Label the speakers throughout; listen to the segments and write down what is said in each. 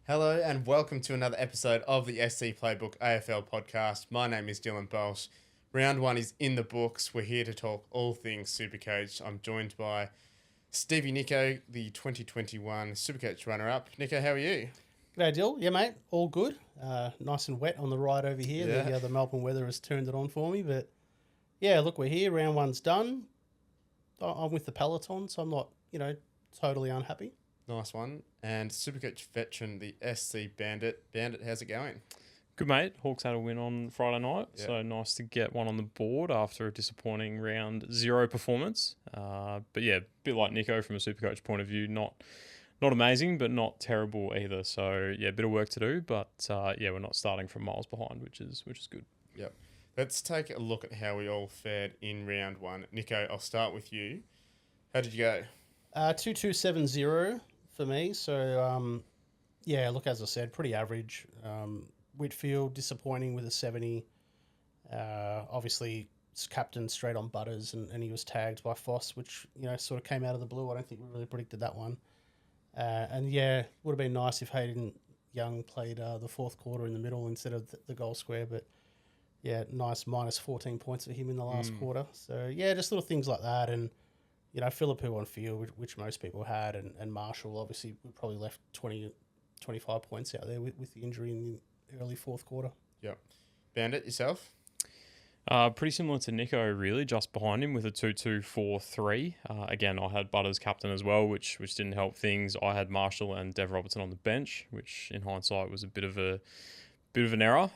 Speaker 1: Hello and welcome to another episode of the SC Playbook AFL podcast. My name is Dylan Bolch. Round one is in the books. We're here to talk all things Supercoach. I'm joined by Stevie Nico, the 2021 Supercoach runner-up. Nico, how are you?
Speaker 2: G'day, Dill. Yeah, mate. All good. Nice and wet on the ride over here.
Speaker 1: Yeah.
Speaker 2: The Melbourne weather has turned it on for me. But, yeah, look, we're here. Round one's done. I'm with the peloton, so I'm not, totally unhappy.
Speaker 1: Nice one. And Supercoach veteran, the SC Bandit. Bandit, how's it going?
Speaker 3: Good, mate. Hawks had a win on Friday night,
Speaker 1: Yeah.
Speaker 3: so nice to get one on the board after a disappointing round zero performance. But yeah, a bit like Nico from a Supercoach point of view, not amazing, but not terrible either. So yeah, a bit of work to do, but we're not starting from miles behind, which is good.
Speaker 1: Yep. Let's take a look at how we all fared in round one. Nico, I'll start with you. How did you go?
Speaker 2: 2-2-7-0 for me. So, look, as I said, pretty average. Whitfield, disappointing with a 70. Obviously, captain straight on Butters, and he was tagged by Foss, which, sort of came out of the blue. I don't think we really predicted that one. Would have been nice if Hayden Young played the fourth quarter in the middle instead of the goal square. But, yeah, nice minus 14 points for him in the last quarter. So, yeah, just little things like that. And, Phillipou on field, which most people had, and Marshall, obviously, we probably left 20, 25 points out there with the injury in the early fourth quarter.
Speaker 1: Yep. Bandit, yourself?
Speaker 3: Pretty similar to Nico, really, just behind him with a 2-2-4-3. Again, I had Butters captain as well, which didn't help things. I had Marshall and Dev Robertson on the bench, which in hindsight was a bit of an error.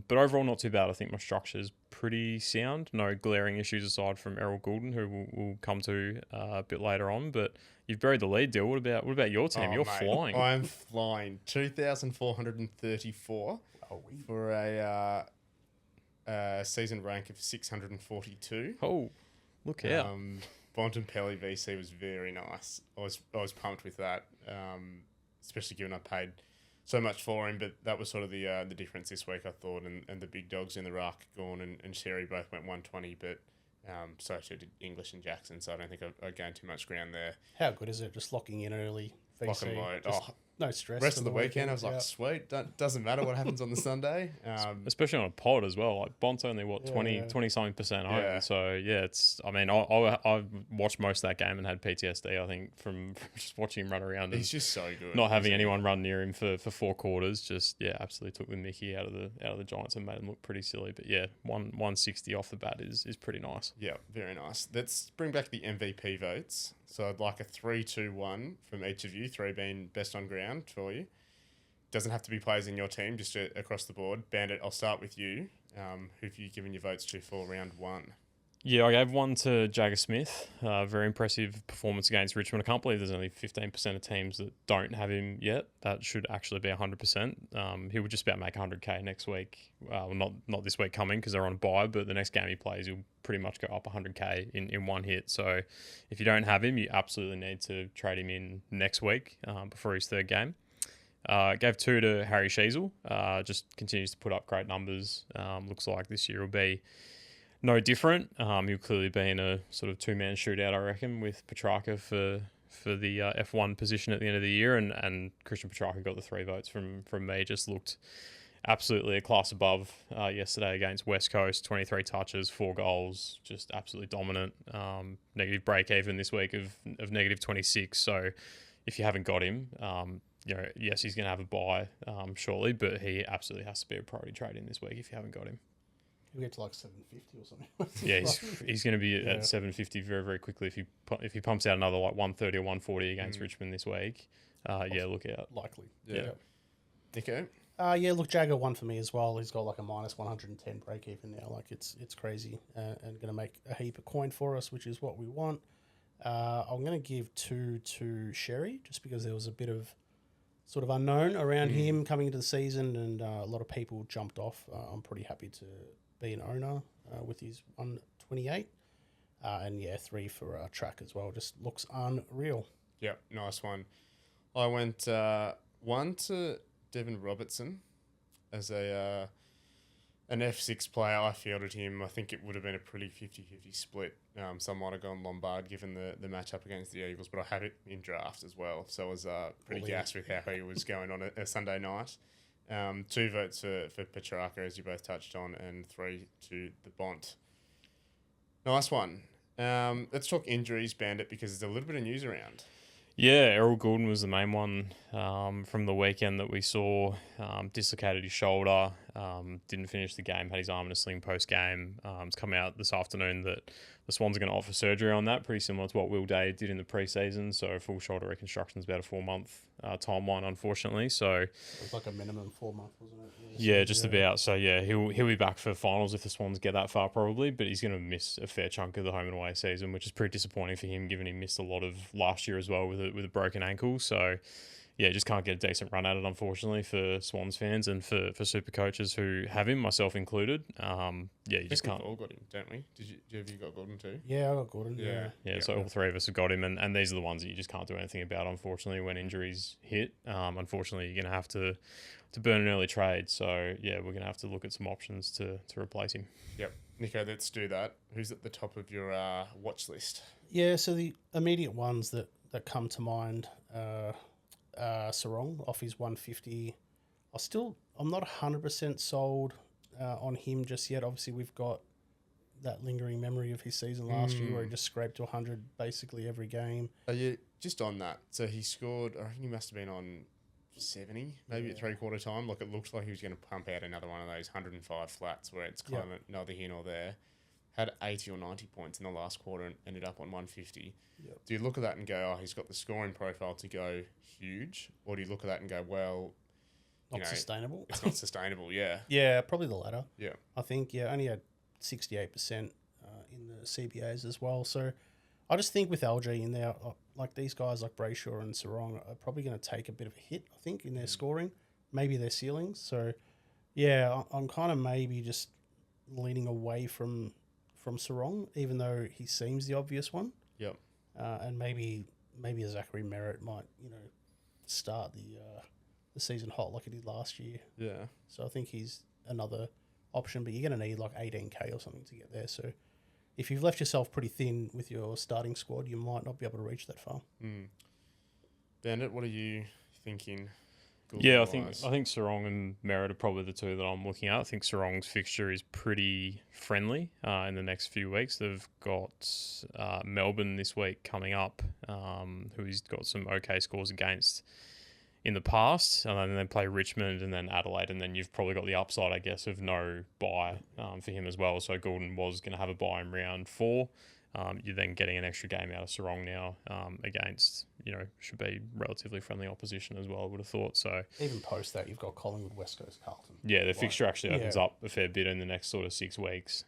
Speaker 3: But overall, not too bad. I think my structure is pretty sound. No glaring issues aside from Errol Gulden, who we'll come to a bit later on. But you've buried the lead, Dill. What about your team? You're
Speaker 1: mate,
Speaker 3: flying.
Speaker 1: I'm flying. 2,434 for a season rank of 642.
Speaker 3: Oh, look out.
Speaker 1: Bontempelli VC was very nice. I was pumped with that, especially given I paid so much for him. But that was sort of the difference this week, I thought. And the big dogs in the ruck, Gorn and Sherry, both went 120. But so did English and Jackson. So I don't think I gained too much ground there.
Speaker 2: How good is it just locking in early VC?
Speaker 1: Lock and load.
Speaker 2: No stress.
Speaker 1: Rest of the weekend, I was like, sweet. Doesn't matter what happens on the Sunday.
Speaker 3: Especially on a pod as well. Like Bont's only 20-something% owned.
Speaker 1: Yeah.
Speaker 3: So yeah, I watched most of that game and had PTSD. I think from just watching him run around.
Speaker 1: He's just so good.
Speaker 3: Not having anyone run near him for 4 quarters. Just absolutely took the mickey out of the Giants and made them look pretty silly. But yeah, 160 off the bat is pretty nice.
Speaker 1: Yeah, very nice. Let's bring back the MVP votes. So I'd like a 3-2-1 from each of you, 3 being best on ground for you. Doesn't have to be players in your team, just across the board. Bandit, I'll start with you. Who have you given your votes to for round one?
Speaker 3: Yeah, I gave one to Jagger Smith. Very impressive performance against Richmond. I can't believe there's only 15% of teams that don't have him yet. That should actually be 100%. He would just about make 100K next week. Well, not this week coming because they're on a bye, but the next game he plays, he'll pretty much go up 100K in one hit. So if you don't have him, you absolutely need to trade him in next week before his third game. Gave 2 to Harry Sheasel. Just continues to put up great numbers. Looks like this year will be no different. He'll clearly be in a sort of 2-man shootout, I reckon, with Petracca for the F1 position at the end of the year, and Christian Petracca got the 3 votes from me. Just looked absolutely a class above yesterday against West Coast. 23 touches, 4 goals, just absolutely dominant. Negative break even this week of negative 26. So if you haven't got him, yes, he's going to have a bye shortly, but he absolutely has to be a priority trade in this week if you haven't got him.
Speaker 2: We'll get to like 750 or something.
Speaker 3: Yeah, he's going to be at 750 very, very quickly if he pumps out another like 130 or 140 against Richmond this week. Look out.
Speaker 2: Likely.
Speaker 1: Yeah. Nico?
Speaker 2: Look, Jagger won for me as well. He's got like a minus 110 break even now. Like it's crazy and going to make a heap of coin for us, which is what we want. I'm going to give 2 to Sherry just because there was a bit of sort of unknown around him coming into the season and a lot of people jumped off. I'm pretty happy to be an owner with his 128. 3 for Track as well. Just looks unreal.
Speaker 1: Yeah, nice one. I went 1 to Devin Robertson as a an F6 player, I fielded him. I think it would have been a pretty 50-50 split. Some might have gone Lombard given the matchup against the Eagles, but I had it in draft as well. So I was pretty gassed with how he was going on a Sunday night. 2 votes for Petracca, as you both touched on, and 3 to the Bont. Nice one. Let's talk injuries, Bandit, because there's a little bit of news around.
Speaker 3: Yeah, Errol Gulden was the main one from the weekend that we saw. Dislocated his shoulder, didn't finish the game, had his arm in a sling post-game. It's come out this afternoon that the Swans are going to offer surgery on that, pretty similar to what Will Day did in the preseason. So full shoulder reconstruction is about a 4-month timeline, unfortunately. So
Speaker 2: It was like a minimum 4 month, wasn't it?
Speaker 3: yeah, just about. So yeah, he'll be back for finals if the Swans get that far probably, but he's going to miss a fair chunk of the home and away season, which is pretty disappointing for him, given he missed a lot of last year as well with a broken ankle. So yeah, just can't get a decent run at it, unfortunately, for Swans fans and for super coaches who have him, myself included. Yeah, you just can't.
Speaker 1: We've all got him, don't we? Have you got Gordon too?
Speaker 2: Yeah, I got Gordon.
Speaker 3: Yeah, so all 3 of us have got him, and these are the ones that you just can't do anything about, unfortunately, when injuries hit. Unfortunately, you're going to have to burn an early trade. So, yeah, we're going to have to look at some options to replace him.
Speaker 1: Yep. Nico, let's do that. Who's at the top of your watch list?
Speaker 2: Yeah, so the immediate ones that come to mind, Sarong off his 150. I'm not 100% sold on him just yet. Obviously, we've got that lingering memory of his season last year where he just scraped to 100 basically every game.
Speaker 1: Just on that, so he scored, I think he must have been on 70, maybe at 3/4 time. Like, it looks like he was going to pump out another one of those 105 flats where it's kind of neither here nor there. Had 80 or 90 points in the last quarter and ended up on 150.
Speaker 2: Yep.
Speaker 1: Do you look at that and go, oh, he's got the scoring profile to go huge? Or do you look at that and go, well,
Speaker 2: Not sustainable.
Speaker 1: It's not sustainable, yeah.
Speaker 2: Yeah, probably the latter.
Speaker 1: Yeah.
Speaker 2: I think, only had 68% in the CBAs as well. So I just think with LG in there, like these guys like Brayshaw and Sarong are probably going to take a bit of a hit, I think, in their scoring, maybe their ceilings. So, yeah, I'm kind of maybe just leaning away from Sarong, even though he seems the obvious one.
Speaker 1: Yep.
Speaker 2: And maybe a Zachary Merritt might, start the season hot like he did last year.
Speaker 1: Yeah.
Speaker 2: So I think he's another option, but you're going to need like 18K or something to get there. So if you've left yourself pretty thin with your starting squad, you might not be able to reach that far.
Speaker 1: Bandit, what are you thinking?
Speaker 3: Yeah, I think Sarong and Merritt are probably the 2 that I'm looking at. I think Sarong's fixture is pretty friendly in the next few weeks. They've got Melbourne this week coming up, who he's got some okay scores against in the past, and then they play Richmond and then Adelaide, and then you've probably got the upside, I guess, of no bye for him as well. So Gulden was going to have a bye in round 4. You're then getting an extra game out of Sarong now against, should be relatively friendly opposition as well, I would have thought. So
Speaker 2: even post that, you've got Collingwood, West Coast, Carlton.
Speaker 3: Yeah, their fixture actually opens up a fair bit in the next sort of 6 weeks,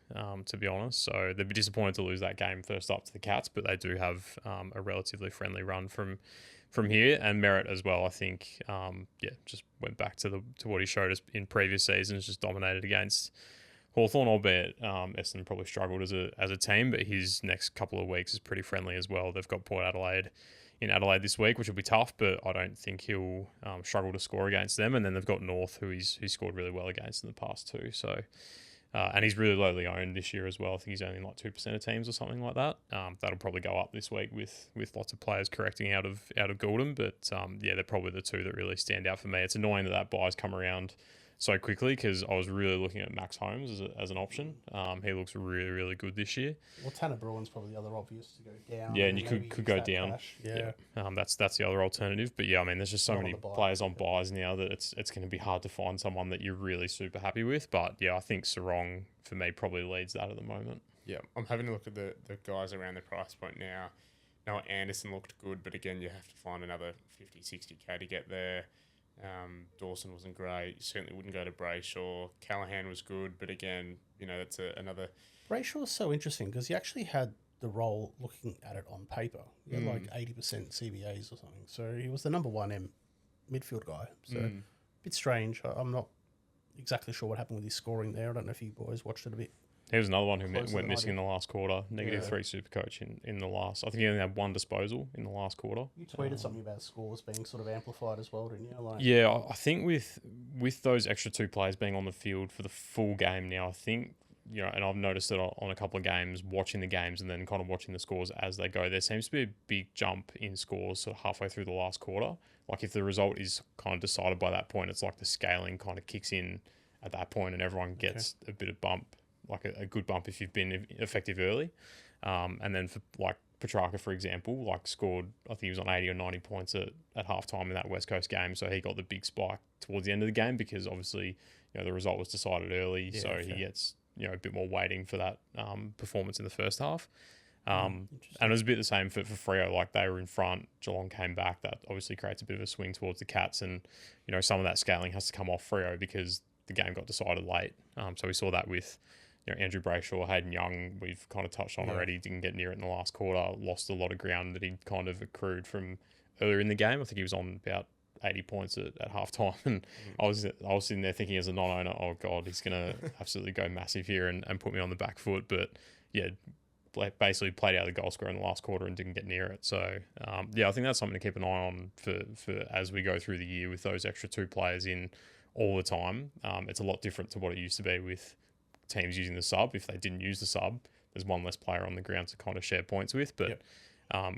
Speaker 3: to be honest. So they'd be disappointed to lose that game first up to the Cats, but they do have a relatively friendly run from here. And Merritt as well, I think, just went back to what he showed us in previous seasons, just dominated against Hawthorn, albeit Essendon probably struggled as a team, but his next couple of weeks is pretty friendly as well. They've got Port Adelaide in Adelaide this week, which will be tough, but I don't think he'll struggle to score against them. And then they've got North, who he's scored really well against in the past too. So, and he's really lowly owned this year as well. I think he's only like 2% of teams or something like that. That'll probably go up this week with lots of players correcting out of Gulden, but they're probably the 2 that really stand out for me. It's annoying that bye's come around so quickly because I was really looking at Max Holmes as an option. He looks really, really good this year.
Speaker 2: Well, Tanner Bruhn's probably the other obvious to go down.
Speaker 3: Yeah, and you could go down.
Speaker 2: Yeah.
Speaker 3: That's the other alternative. But yeah, I mean, there's just so many players on buys now that it's going to be hard to find someone that you're really super happy with. But yeah, I think Sarong for me probably leads that at the moment.
Speaker 1: Yeah, I'm having a look at the guys around the price point now. Noah Anderson looked good, but again, you have to find another 50, 60K to get there. Dawson wasn't great. You certainly wouldn't go to Brayshaw. Callahan was good, but again, that's another...
Speaker 2: Brayshaw's so interesting because he actually had the role looking at it on paper. He had like 80% CBAs or something. So he was the number 1 midfield guy. So a bit strange. I'm not exactly sure what happened with his scoring there. I don't know if you boys watched it a bit.
Speaker 3: He was another one who went missing in the last quarter. -3 Supercoach in the last. I think he only had 1 disposal in the last quarter.
Speaker 2: You tweeted something about scores being sort of amplified as well, didn't you?
Speaker 3: Yeah, I think with with those extra 2 players being on the field for the full game now, I think, and I've noticed it on a couple of games, watching the games and then kind of watching the scores as they go, there seems to be a big jump in scores sort of halfway through the last quarter. Like if the result is kind of decided by that point, it's like the scaling kind of kicks in at that point and everyone gets a bit of bump, like a good bump if you've been effective early. And then for like Petracca, for example, like scored, I think he was on 80 or 90 points at halftime in that West Coast game. So he got the big spike towards the end of the game because obviously, the result was decided early. Yeah, so he gets, a bit more weighting for that performance in the first half. And it was a bit the same for Freo. Like they were in front, Geelong came back. That obviously creates a bit of a swing towards the Cats. And, some of that scaling has to come off Freo because the game got decided late. So we saw that with Andrew Brayshaw, Hayden Young, we've kind of touched on already, didn't get near it in the last quarter, lost a lot of ground that he'd kind of accrued from earlier in the game. I think he was on about 80 points at half time. And I was sitting there thinking as a non-owner, oh God, he's going to absolutely go massive here and put me on the back foot. But yeah, basically played out of the goal scorer in the last quarter and didn't get near it. So I think that's something to keep an eye on for as we go through the year with those extra 2 players in all the time. It's a lot different to what it used to be with teams using the sub. If they didn't use the sub, there's one less player on the ground to kind of share points with. But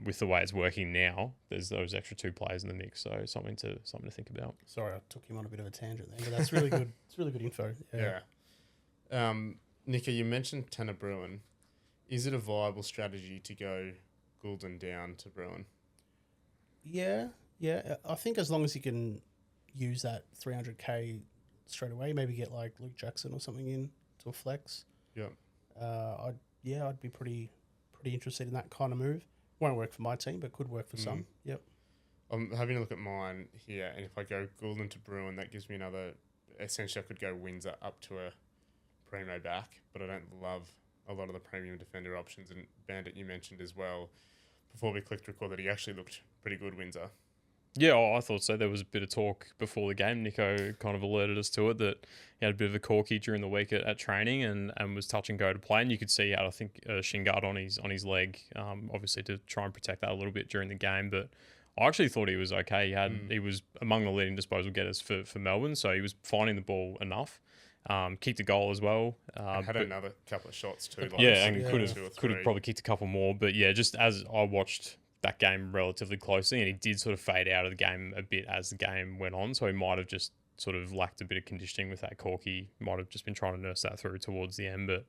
Speaker 3: with the way it's working now, there's those extra 2 players in the mix. So something to think about.
Speaker 2: Sorry, I took him on a bit of a tangent there, but that's really good. It's really good info.
Speaker 1: Yeah. Nico, you mentioned Tanner Bruhn. Is it a viable strategy to go Gulden down to Bruhn?
Speaker 2: Yeah. I think as long as you can use that 300k straight away, maybe get like Luke Jackson or something in to a flex.
Speaker 1: Yeah.
Speaker 2: I'd be pretty interested in that kind of move. Won't work for my team, but could work for some. Yep.
Speaker 1: I'm having a look at mine here, and if I go Gulden to Bruhn, that gives me another. Essentially, I could go Windsor up to a primo back, but I don't love a lot of the premium defender options. And Bandit, you mentioned as well before we clicked record that he actually looked pretty good, Windsor.
Speaker 3: Yeah, I thought so. There was a bit of talk before the game. Nico kind of alerted us to it that he had a bit of a corky during the week at training and was touch and go to play. And you could see he had, I think, a shin guard on his leg, obviously to try and protect that a little bit during the game. But I actually thought he was okay. He was among the leading disposal getters for Melbourne, so he was finding the ball enough. Kicked a goal as well.
Speaker 1: And had another couple of shots too.
Speaker 3: And could have probably kicked a couple more. But yeah, just as I watched that game relatively closely, and he did sort of fade out of the game a bit as the game went on, so he might have just sort of lacked a bit of conditioning with that corky, might have just been trying to nurse that through towards the end. But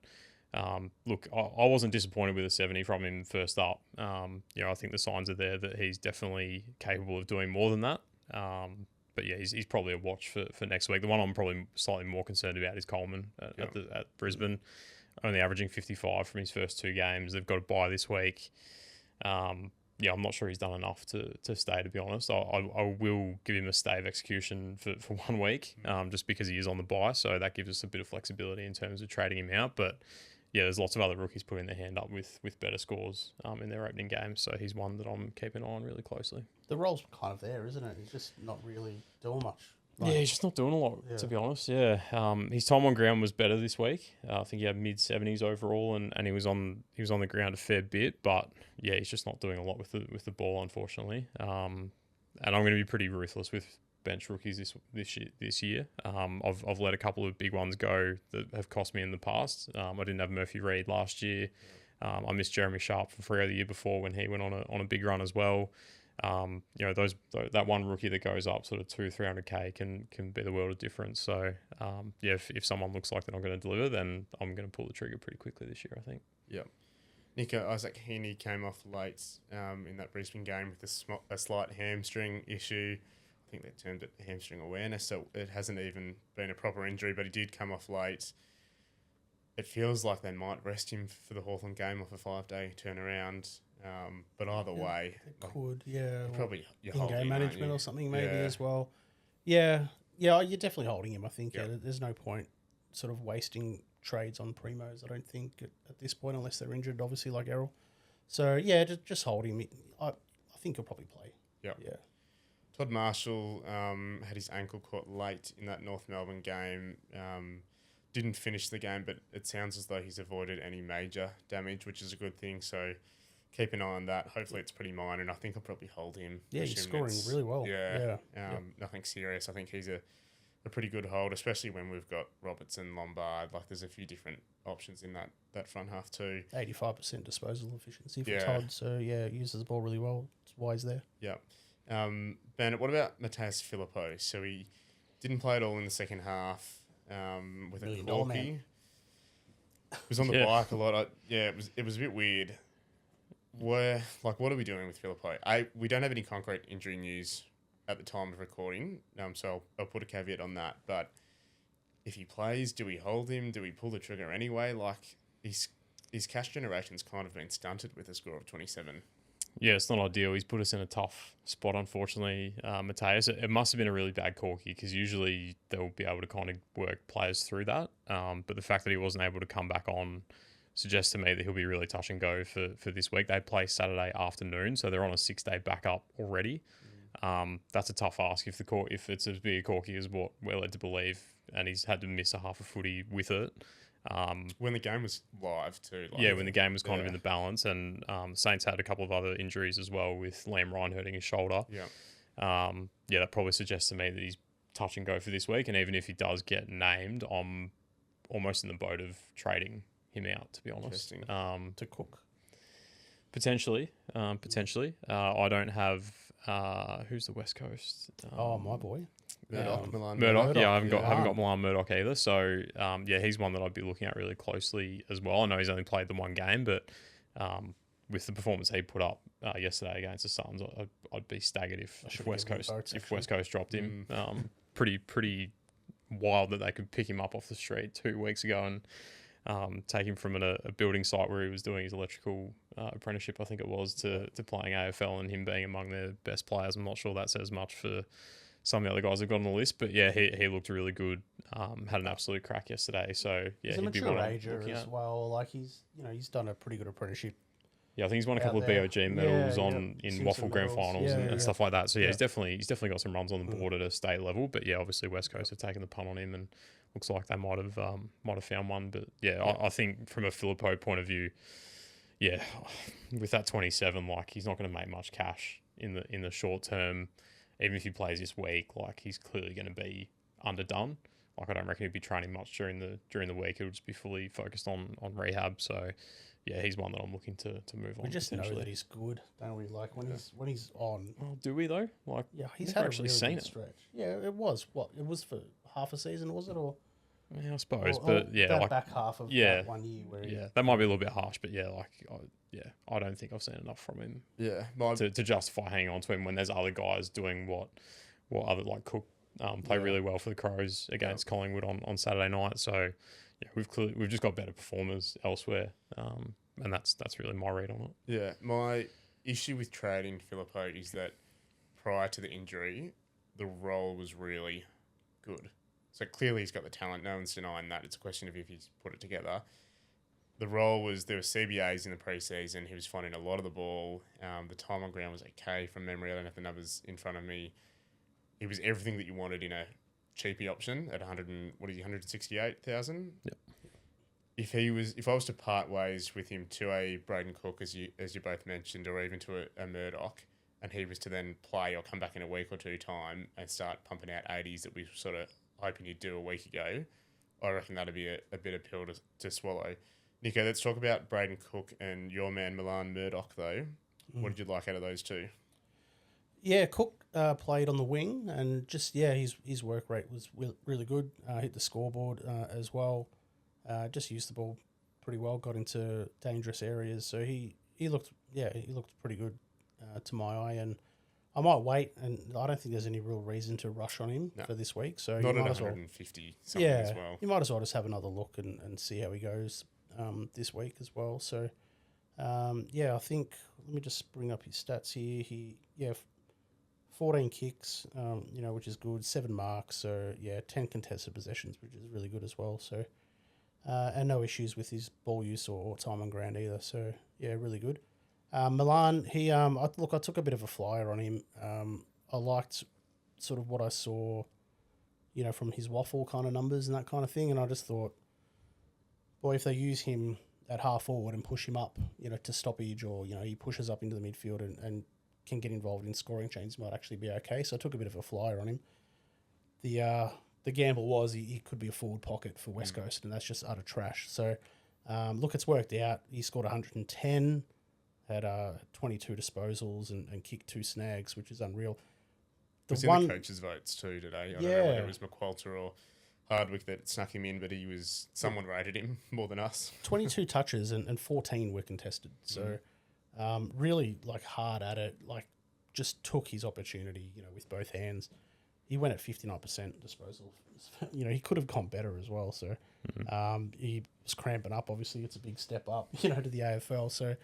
Speaker 3: look, I wasn't disappointed with a 70 from him first up. I think the signs are there that he's definitely capable of doing more than that. But yeah, he's probably a watch for next week. The one I'm probably slightly more concerned about is Coleman at Brisbane, only averaging 55 from his first 2 games. They've got a bye this week. I'm not sure he's done enough to stay, to be honest. I will give him a stay of execution for 1 week, just because he is on the bye. So that gives us a bit of flexibility in terms of trading him out. But yeah, there's lots of other rookies putting their hand up with better scores in their opening games. So he's one that I'm keeping an eye on really closely.
Speaker 2: The role's kind of there, isn't it? He's just not really doing much.
Speaker 3: Yeah, he's just not doing a lot, to be honest. Yeah, his time on ground was better this week. I think he had mid-70s overall, and he was on the ground a fair bit. But yeah, he's just not doing a lot with the ball, unfortunately. And I'm going to be pretty ruthless with bench rookies this year. I've let a couple of big ones go that have cost me in the past. I didn't have Murphy Reid last year. I missed Jeremy Sharp from Freo the year before when he went on a big run as well. That one rookie that goes up sort of 200-300k can be the world of difference. So if someone looks like they're not going to deliver, then I'm going to pull the trigger pretty quickly this year, I think.
Speaker 1: Yep. Nico, Isaac Heeney came off late in that Brisbane game with a slight hamstring issue. I think they termed it hamstring awareness, so it hasn't even been a proper injury, but he did come off late. It feels like they might rest him for the Hawthorn game off a 5-day turnaround. But either way,
Speaker 2: probably
Speaker 1: in-game
Speaker 2: management or something maybe as well. Yeah, you're definitely holding him. I think there's no point sort of wasting trades on primos. I don't think at this point, unless they're injured, obviously like Errol. So yeah, just hold him. I think he'll probably play.
Speaker 1: Yeah. Todd Marshall had his ankle caught late in that North Melbourne game. Didn't finish the game, but it sounds as though he's avoided any major damage, which is a good thing. So keep an eye on that. Hopefully it's pretty minor, and I think I'll probably hold him.
Speaker 2: Yeah, he's scoring really well.
Speaker 1: Nothing serious. I think he's a a pretty good hold, especially when we've got Robertson, Lombard. Like there's a few different options in that front half too.
Speaker 2: 85% disposal efficiency for
Speaker 1: Yeah.
Speaker 2: Todd. So, yeah, uses the ball really well. It's wise there.
Speaker 1: Yeah. Bandit, what about Mattaes Phillipou? So he didn't play at all in the second half with a
Speaker 2: $1 million man.
Speaker 1: corky. He was on the
Speaker 3: Yeah.
Speaker 1: bike a lot. It was a bit weird. What are we doing with Phillipou? We don't have any concrete injury news at the time of recording, so I'll put a caveat on that. But if he plays, do we hold him? Do we pull the trigger anyway? Like his cash generation's kind of been stunted with a score of 27.
Speaker 3: Yeah, it's not ideal. He's put us in a tough spot, unfortunately, Mattaes. It must have been a really bad corky because usually they'll be able to kind of work players through that. But the fact that he wasn't able to come back on suggests to me that he'll be really touch and go for this week. They play Saturday afternoon, so they're on a 6-day backup already. That's a tough ask if it's as big a corky as what we're led to believe, and he's had to miss a half a footy with it.
Speaker 1: When the game was live too.
Speaker 3: When the game was kind of in the balance, and Saints had a couple of other injuries as well with Liam Ryan hurting his shoulder. That probably suggests to me that he's touch and go for this week, and even if he does get named, I'm almost in the boat of trading him out, to be honest.
Speaker 2: To Cook.
Speaker 3: Potentially. I don't have who's the West Coast?
Speaker 2: My boy.
Speaker 1: Milan
Speaker 3: Murdock. Yeah, I haven't
Speaker 2: Murdock.
Speaker 3: got Milan Murdock either. So he's one that I'd be looking at really closely as well. I know he's only played the one game, but with the performance he put up yesterday against the Suns, I'd be staggered if West Coast dropped him. Pretty wild that they could pick him up off the street 2 weeks ago and take him from a building site where he was doing his electrical apprenticeship, I think it was, to playing AFL, and him being among their best players. I'm not sure that says much for some of the other guys who've got on the list, but yeah, he looked really good. Had an absolute crack yesterday. So yeah,
Speaker 2: he's a
Speaker 3: he'd be
Speaker 2: mature
Speaker 3: one I'm
Speaker 2: ager
Speaker 3: looking
Speaker 2: as
Speaker 3: at.
Speaker 2: well. Like he's done a pretty good apprenticeship.
Speaker 3: Yeah, I think he's won a couple of
Speaker 2: there.
Speaker 3: BOG medals
Speaker 2: Yeah,
Speaker 3: in
Speaker 2: Simpson
Speaker 3: Waffle Grand
Speaker 2: medals.
Speaker 3: Finals and stuff like that. So yeah,
Speaker 2: Yeah.
Speaker 3: he's definitely got some runs on the board at a state level. But yeah, obviously West Coast have taken the punt on him, and looks like they might have found one. But yeah, I think from a Phillipou point of view, yeah, with that 27, like he's not going to make much cash in the short term. Even if he plays this week, like he's clearly going to be underdone. Like I don't reckon he'd be training much during the week. He'll just be fully focused on rehab. So yeah, he's one that I'm looking to move on.
Speaker 2: We just know that he's good, don't we? Like when he's on.
Speaker 3: Well, do we though? Like
Speaker 2: Yeah, he's
Speaker 3: never
Speaker 2: had
Speaker 3: actually
Speaker 2: a really
Speaker 3: seen
Speaker 2: good
Speaker 3: it.
Speaker 2: stretch. Yeah, it was it was for half a season, was it, or?
Speaker 3: Yeah, I suppose,
Speaker 2: Or
Speaker 3: but yeah,
Speaker 2: that
Speaker 3: like
Speaker 2: back half of
Speaker 3: yeah,
Speaker 2: that 1 year where
Speaker 3: yeah, that might be a little bit harsh, but yeah, I don't think I've seen enough from him
Speaker 1: Yeah.
Speaker 3: to justify hanging on to him when there's other guys doing what other like Cook play really well for the Crows against Collingwood on Saturday night. So yeah, we've just got better performers elsewhere, and that's really my read on it.
Speaker 1: Yeah, my issue with trading Phillipou is that prior to the injury, the role was really good. So clearly he's got the talent. No one's denying that. It's a question of if he's put it together. The role was, there were CBAs in the preseason. He was finding a lot of the ball. The time on ground was okay from memory. I don't have the numbers in front of me. He was everything that you wanted in a cheapie option at 168,000.
Speaker 3: Yep.
Speaker 1: If I was to part ways with him to a Braden Cook, as you both mentioned, or even to a Murdoch, and he was to then play or come back in a week or two time and start pumping out 80s that we were sort of hoping he'd do a week ago, I reckon that'd be a bit of pill to swallow. Nico, let's talk about Braden Cook and your man Milan Murdock though. What did you like out of those two?
Speaker 2: Yeah, Cook played on the wing, and just his work rate was really good. Hit the scoreboard as well. Just used the ball pretty well. Got into dangerous areas, so he looked pretty good to my eye. And I might wait, and I don't think there's any real reason to rush on him for this week. So
Speaker 1: Not
Speaker 2: you
Speaker 1: at
Speaker 2: might as well,
Speaker 1: 150 something as well.
Speaker 2: you might as well just have another look and see how he goes this week as well. So I think let me just bring up his stats here. 14 kicks, which is good. 7 marks, so 10 contested possessions, which is really good as well. So, and no issues with his ball use or time on ground either. So really good. Milan, I took a bit of a flyer on him. I liked sort of what I saw, from his waffle kind of numbers and that kind of thing, and I just thought, boy, if they use him at half forward and push him up, to stoppage, or he pushes up into the midfield and can get involved in scoring chains, might actually be okay. So I took a bit of a flyer on him. The the gamble was he could be a forward pocket for West Coast, and that's just utter trash. So, look, it's worked out. He scored 110, had 22 disposals, and kicked 2 snags, which is unreal.
Speaker 1: The was in the coaches' votes too today. I don't know whether it was McQualter or Hardwick that snuck him in, but someone rated him more than us.
Speaker 2: 22 touches and 14 were contested. So, really hard at it, just took his opportunity, with both hands. He went at 59% disposal. He could have gone better as well. So, he was cramping up. Obviously, it's a big step up, to the AFL. So,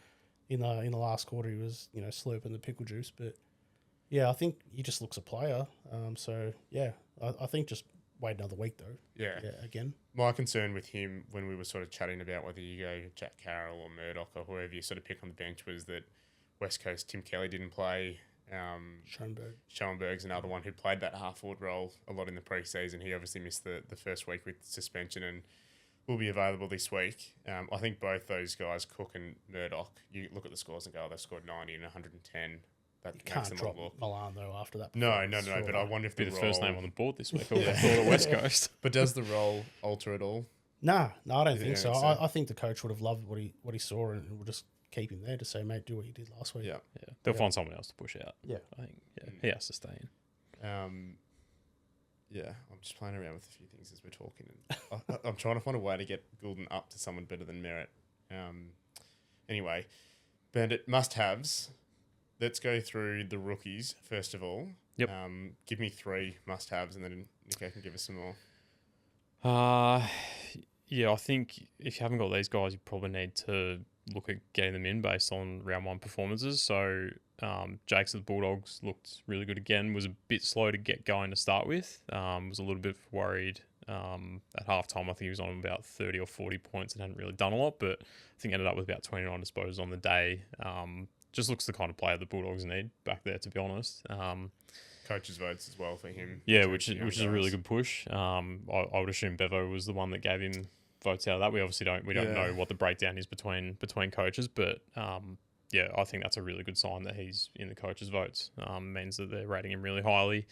Speaker 2: in the last quarter, he was, slurping the pickle juice. But yeah, I think he just looks a player. So yeah, I think just wait another week though.
Speaker 1: Yeah.
Speaker 2: Again.
Speaker 1: My concern with him when we were sort of chatting about whether you go Jack Carroll or Murdoch or whoever you sort of pick on the bench was that West Coast Tim Kelly didn't play. Schoenberg's another one who played that half-forward role a lot in the pre-season. He obviously missed the first week with suspension and will be available this week. I think both those guys, Cook and Murdoch, you look at the scores and go, they've scored 90 and 110. That
Speaker 2: you can't drop Milan though after that.
Speaker 1: No. But I wonder if
Speaker 3: the
Speaker 1: role...
Speaker 3: first name on the board this week. I thought at West Coast.
Speaker 1: But does the role alter at all?
Speaker 2: No, I don't think so. I think the coach would have loved what he saw and would just keep him there to say, mate, do what you did last week.
Speaker 1: Yeah.
Speaker 3: They'll find someone else to push out.
Speaker 2: Yeah.
Speaker 3: I think he has to stay in.
Speaker 1: I'm just playing around with a few things as we're talking. And I'm trying to find a way to get Gulden up to someone better than Merritt. Anyway, Bandit must-haves. Let's go through the rookies first of all.
Speaker 3: Yep.
Speaker 1: Give me 3 must-haves and then Nico can give us some more.
Speaker 3: I think if you haven't got these guys, you probably need to look at getting them in based on round 1 performances. So Jakes of the Bulldogs looked really good again, was a bit slow to get going to start with, was a little bit worried at halftime. I think he was on about 30 or 40 points and hadn't really done a lot, but I think ended up with about 29 disposals on the day. Just looks the kind of player the Bulldogs need back there, to be honest.
Speaker 1: Coaches' votes as well for him.
Speaker 3: Yeah, which is a really good push. I would assume Bevo was the one that gave him votes out of that. We obviously don't know what the breakdown is between coaches, but I think that's a really good sign that he's in the coaches' votes. Means that they're rating him really highly.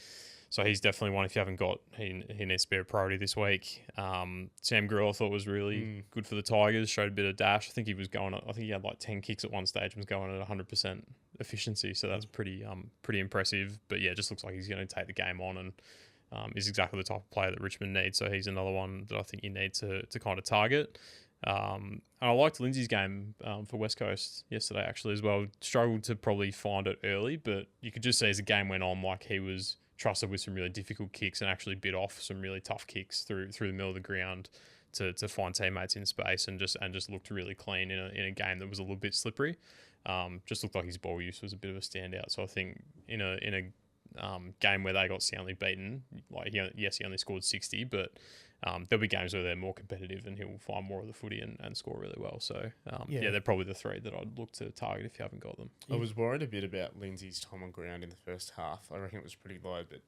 Speaker 3: So he's definitely one. If you haven't got, he needs to be a priority this week. Sam Grill I thought was really good for the Tigers. Showed a bit of dash. I think he had 10 kicks at one stage and was going at 100% efficiency. So that's pretty impressive. But yeah, it just looks like he's going to take the game on and is exactly the type of player that Richmond needs. So he's another one that I think you need to kind of target. And I liked Lindsay's game for West Coast yesterday actually as well. Struggled to probably find it early, but you could just see as the game went on, he was trusted with some really difficult kicks and actually bit off some really tough kicks through the middle of the ground to find teammates in space and just looked really clean in a game that was a little bit slippery. Just looked like his ball use was a bit of a standout. So I think in a game where they got soundly beaten, he only scored 60, but there'll be games where they're more competitive and he'll find more of the footy and score really well. So, they're probably the 3 that I'd look to target if you haven't got them.
Speaker 1: I was worried a bit about Lindsay's time on ground in the first half. I reckon it was pretty low, but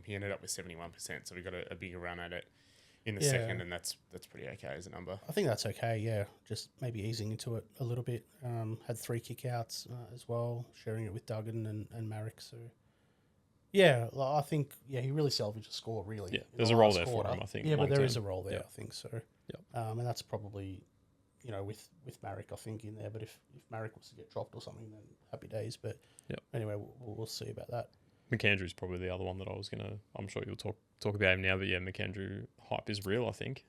Speaker 1: he ended up with 71%, so we got a bigger run at it in the second, and that's pretty okay as a number. I
Speaker 2: think that's okay, yeah. Just maybe easing into it a little bit. Had 3 kickouts as well, sharing it with Duggan and Marek, so... Yeah, I think he really salvaged a score. Really,
Speaker 3: there's a role there for him. I think.
Speaker 2: Yeah, but there is a role there. I think so. And that's probably, with Marek, I think in there. But if Marek was to get dropped or something, then happy days. But anyway, we'll see about that.
Speaker 3: McAndrew's probably the other one that I was gonna. I'm sure you'll talk about him now. But yeah, McAndrew hype is real. I think.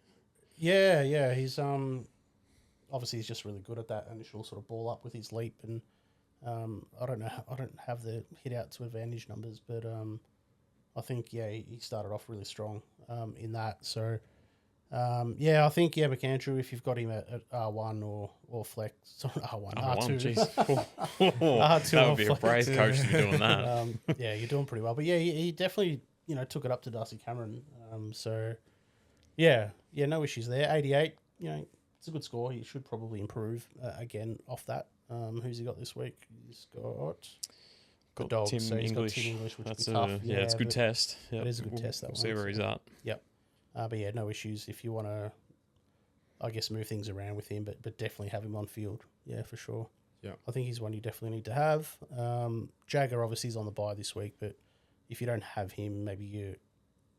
Speaker 2: Yeah. He's obviously he's just really good at that initial sort of ball up with his leap and. I don't know. I don't have the hit out to advantage numbers, but I think he started off really strong in that. So I think McAndrew, if you've got him at R1 or flex, sorry, R2,
Speaker 3: R2 that would be a brave coach to be doing that.
Speaker 2: You're doing pretty well, but he definitely took it up to Darcy Cameron. No issues there. 88, it's a good score. He should probably improve again off that. Who's he got this week? He's got the Dogs.
Speaker 3: Tim English.
Speaker 2: Got Tim English, which
Speaker 3: That's
Speaker 2: would be tough.
Speaker 3: it's a good test.
Speaker 2: It is a good test. That
Speaker 3: we'll see where he's at.
Speaker 2: Yep. But no issues if you want to, I guess, move things around with him, but definitely have him on field. Yeah, for sure.
Speaker 1: Yeah.
Speaker 2: I think he's one you definitely need to have. Jagger obviously is on the bye this week, but if you don't have him, maybe you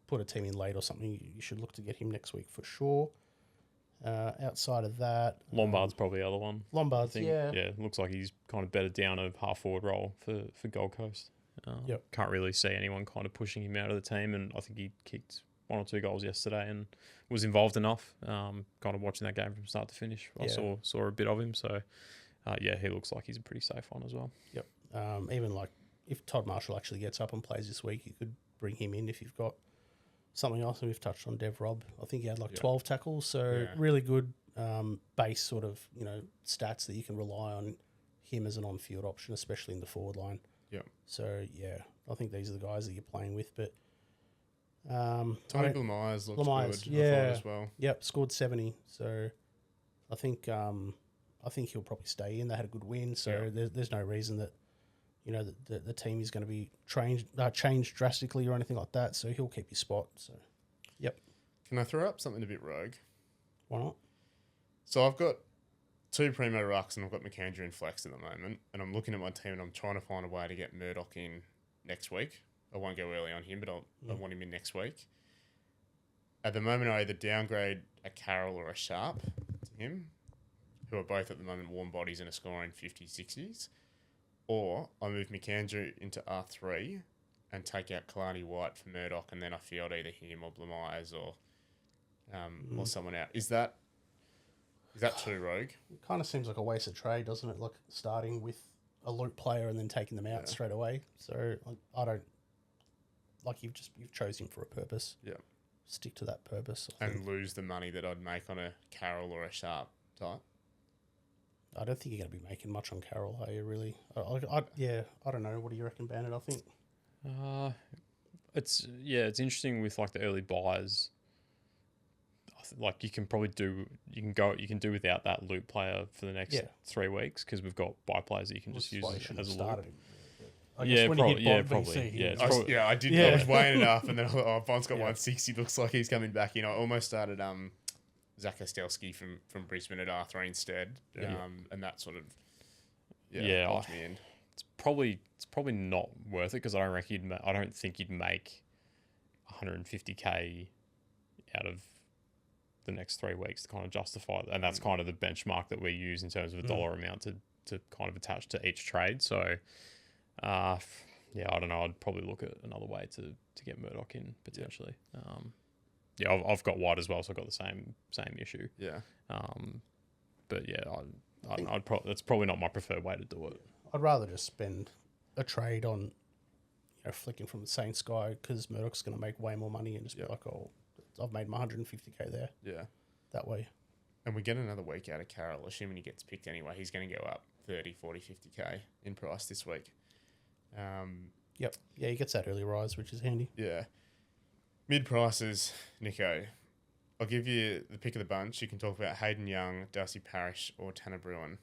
Speaker 2: put a team in late or something, you should look to get him next week for sure. Outside of that,
Speaker 3: Lombard's probably the other one.
Speaker 2: Lombard's,
Speaker 3: Yeah, looks like he's kind of bedded down a half forward role for Gold Coast. Can't really see anyone kind of pushing him out of the team, and I think he kicked 1 or 2 goals yesterday and was involved enough. Kind of watching that game from start to finish, I saw a bit of him. So he looks like he's a pretty safe one as well.
Speaker 2: Yep. Even like if Todd Marshall actually gets up and plays this week, you could bring him in if you've got something else. And we've touched on Dev Robb. I think he had 12 tackles, so really good base sort of stats that you can rely on him as an on-field option, especially in the forward line.
Speaker 1: Yeah.
Speaker 2: So I think these are the guys that you're playing with. But
Speaker 1: Tony Blamires looks good. I thought as well.
Speaker 2: Yep, scored 70. So I think he'll probably stay in. They had a good win, so there's no reason that the team is going to be changed drastically or anything like that. So he'll keep his spot. So, yep.
Speaker 1: Can I throw up something a bit rogue?
Speaker 2: Why not?
Speaker 1: So I've got 2 primo rucks and I've got McAndrew in flex at the moment, and I'm looking at my team and I'm trying to find a way to get Murdock in next week. I won't go early on him, but I want him in next week. At the moment, I either downgrade a Carroll or a Sharp to him, who are both at the moment warm bodies and are scoring 50s, 60s. Or I move McAndrew into R3 and take out Kalani White for Murdock, and then I field either him or Blamires or someone out. Is that too rogue?
Speaker 2: It kind of seems like a waste of trade, doesn't it? Like starting with a loop player and then taking them out straight away. So I don't like you've chosen him for a purpose.
Speaker 1: Yeah,
Speaker 2: stick to that purpose
Speaker 1: and lose the money that I'd make on a Carroll or a Sharp type.
Speaker 2: I don't think you're going to be making much on Carroll, are you, really? I don't know. What do you reckon, Bandit? I think.
Speaker 3: It's interesting with like the early buys. Like you can do without that loop player for the next 3 weeks because we've got buy players that you can just use as a loop.
Speaker 2: I
Speaker 1: did. I was weighing it up, and then Bond's got 160. Looks like he's coming back in. I almost started Zach Ostelski from Brisbane at R3 instead, and that sort of pulled me in.
Speaker 3: It's probably not worth it because I don't think you'd make 150k out of the next 3 weeks to kind of justify that, and that's kind of the benchmark that we use in terms of a dollar amount to kind of attach to each trade. So, I don't know. I'd probably look at another way to get Murdock in potentially. I've got White as well, so I've got the same issue.
Speaker 1: Yeah.
Speaker 3: But I don't know. That's probably not my preferred way to do it.
Speaker 2: I'd rather just spend a trade on, flicking from the Saints guy because Murdoch's going to make way more money and just be like, oh, I've made my 150k there. Yeah. That way.
Speaker 1: And we get another week out of Carroll, assuming he gets picked anyway. He's going to go up 30, 40, 50k in price this week.
Speaker 2: Yep. Yeah, he gets that early rise, which is handy.
Speaker 1: Yeah. Mid prices, Nico. I'll give you the pick of the bunch. You can talk about Hayden Young, Darcy Parish, or Tanner Bruhn.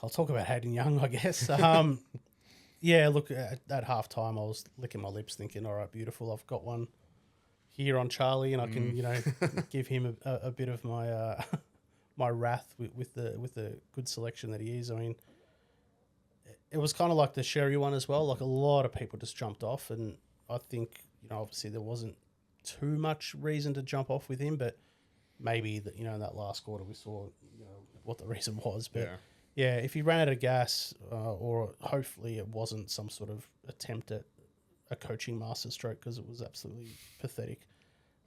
Speaker 2: I'll talk about Hayden Young, I guess. Look, at half time, I was licking my lips thinking, all right, beautiful. I've got one here on Charlie, and I can, give him a bit of my my wrath with the good selection that he is. I mean, it was kind of like the Sherry one as well. Like a lot of people just jumped off, and I think, obviously there wasn't too much reason to jump off with him, but maybe that, in that last quarter we saw, what the reason was. But if he ran out of gas, or hopefully it wasn't some sort of attempt at a coaching masterstroke, because it was absolutely pathetic.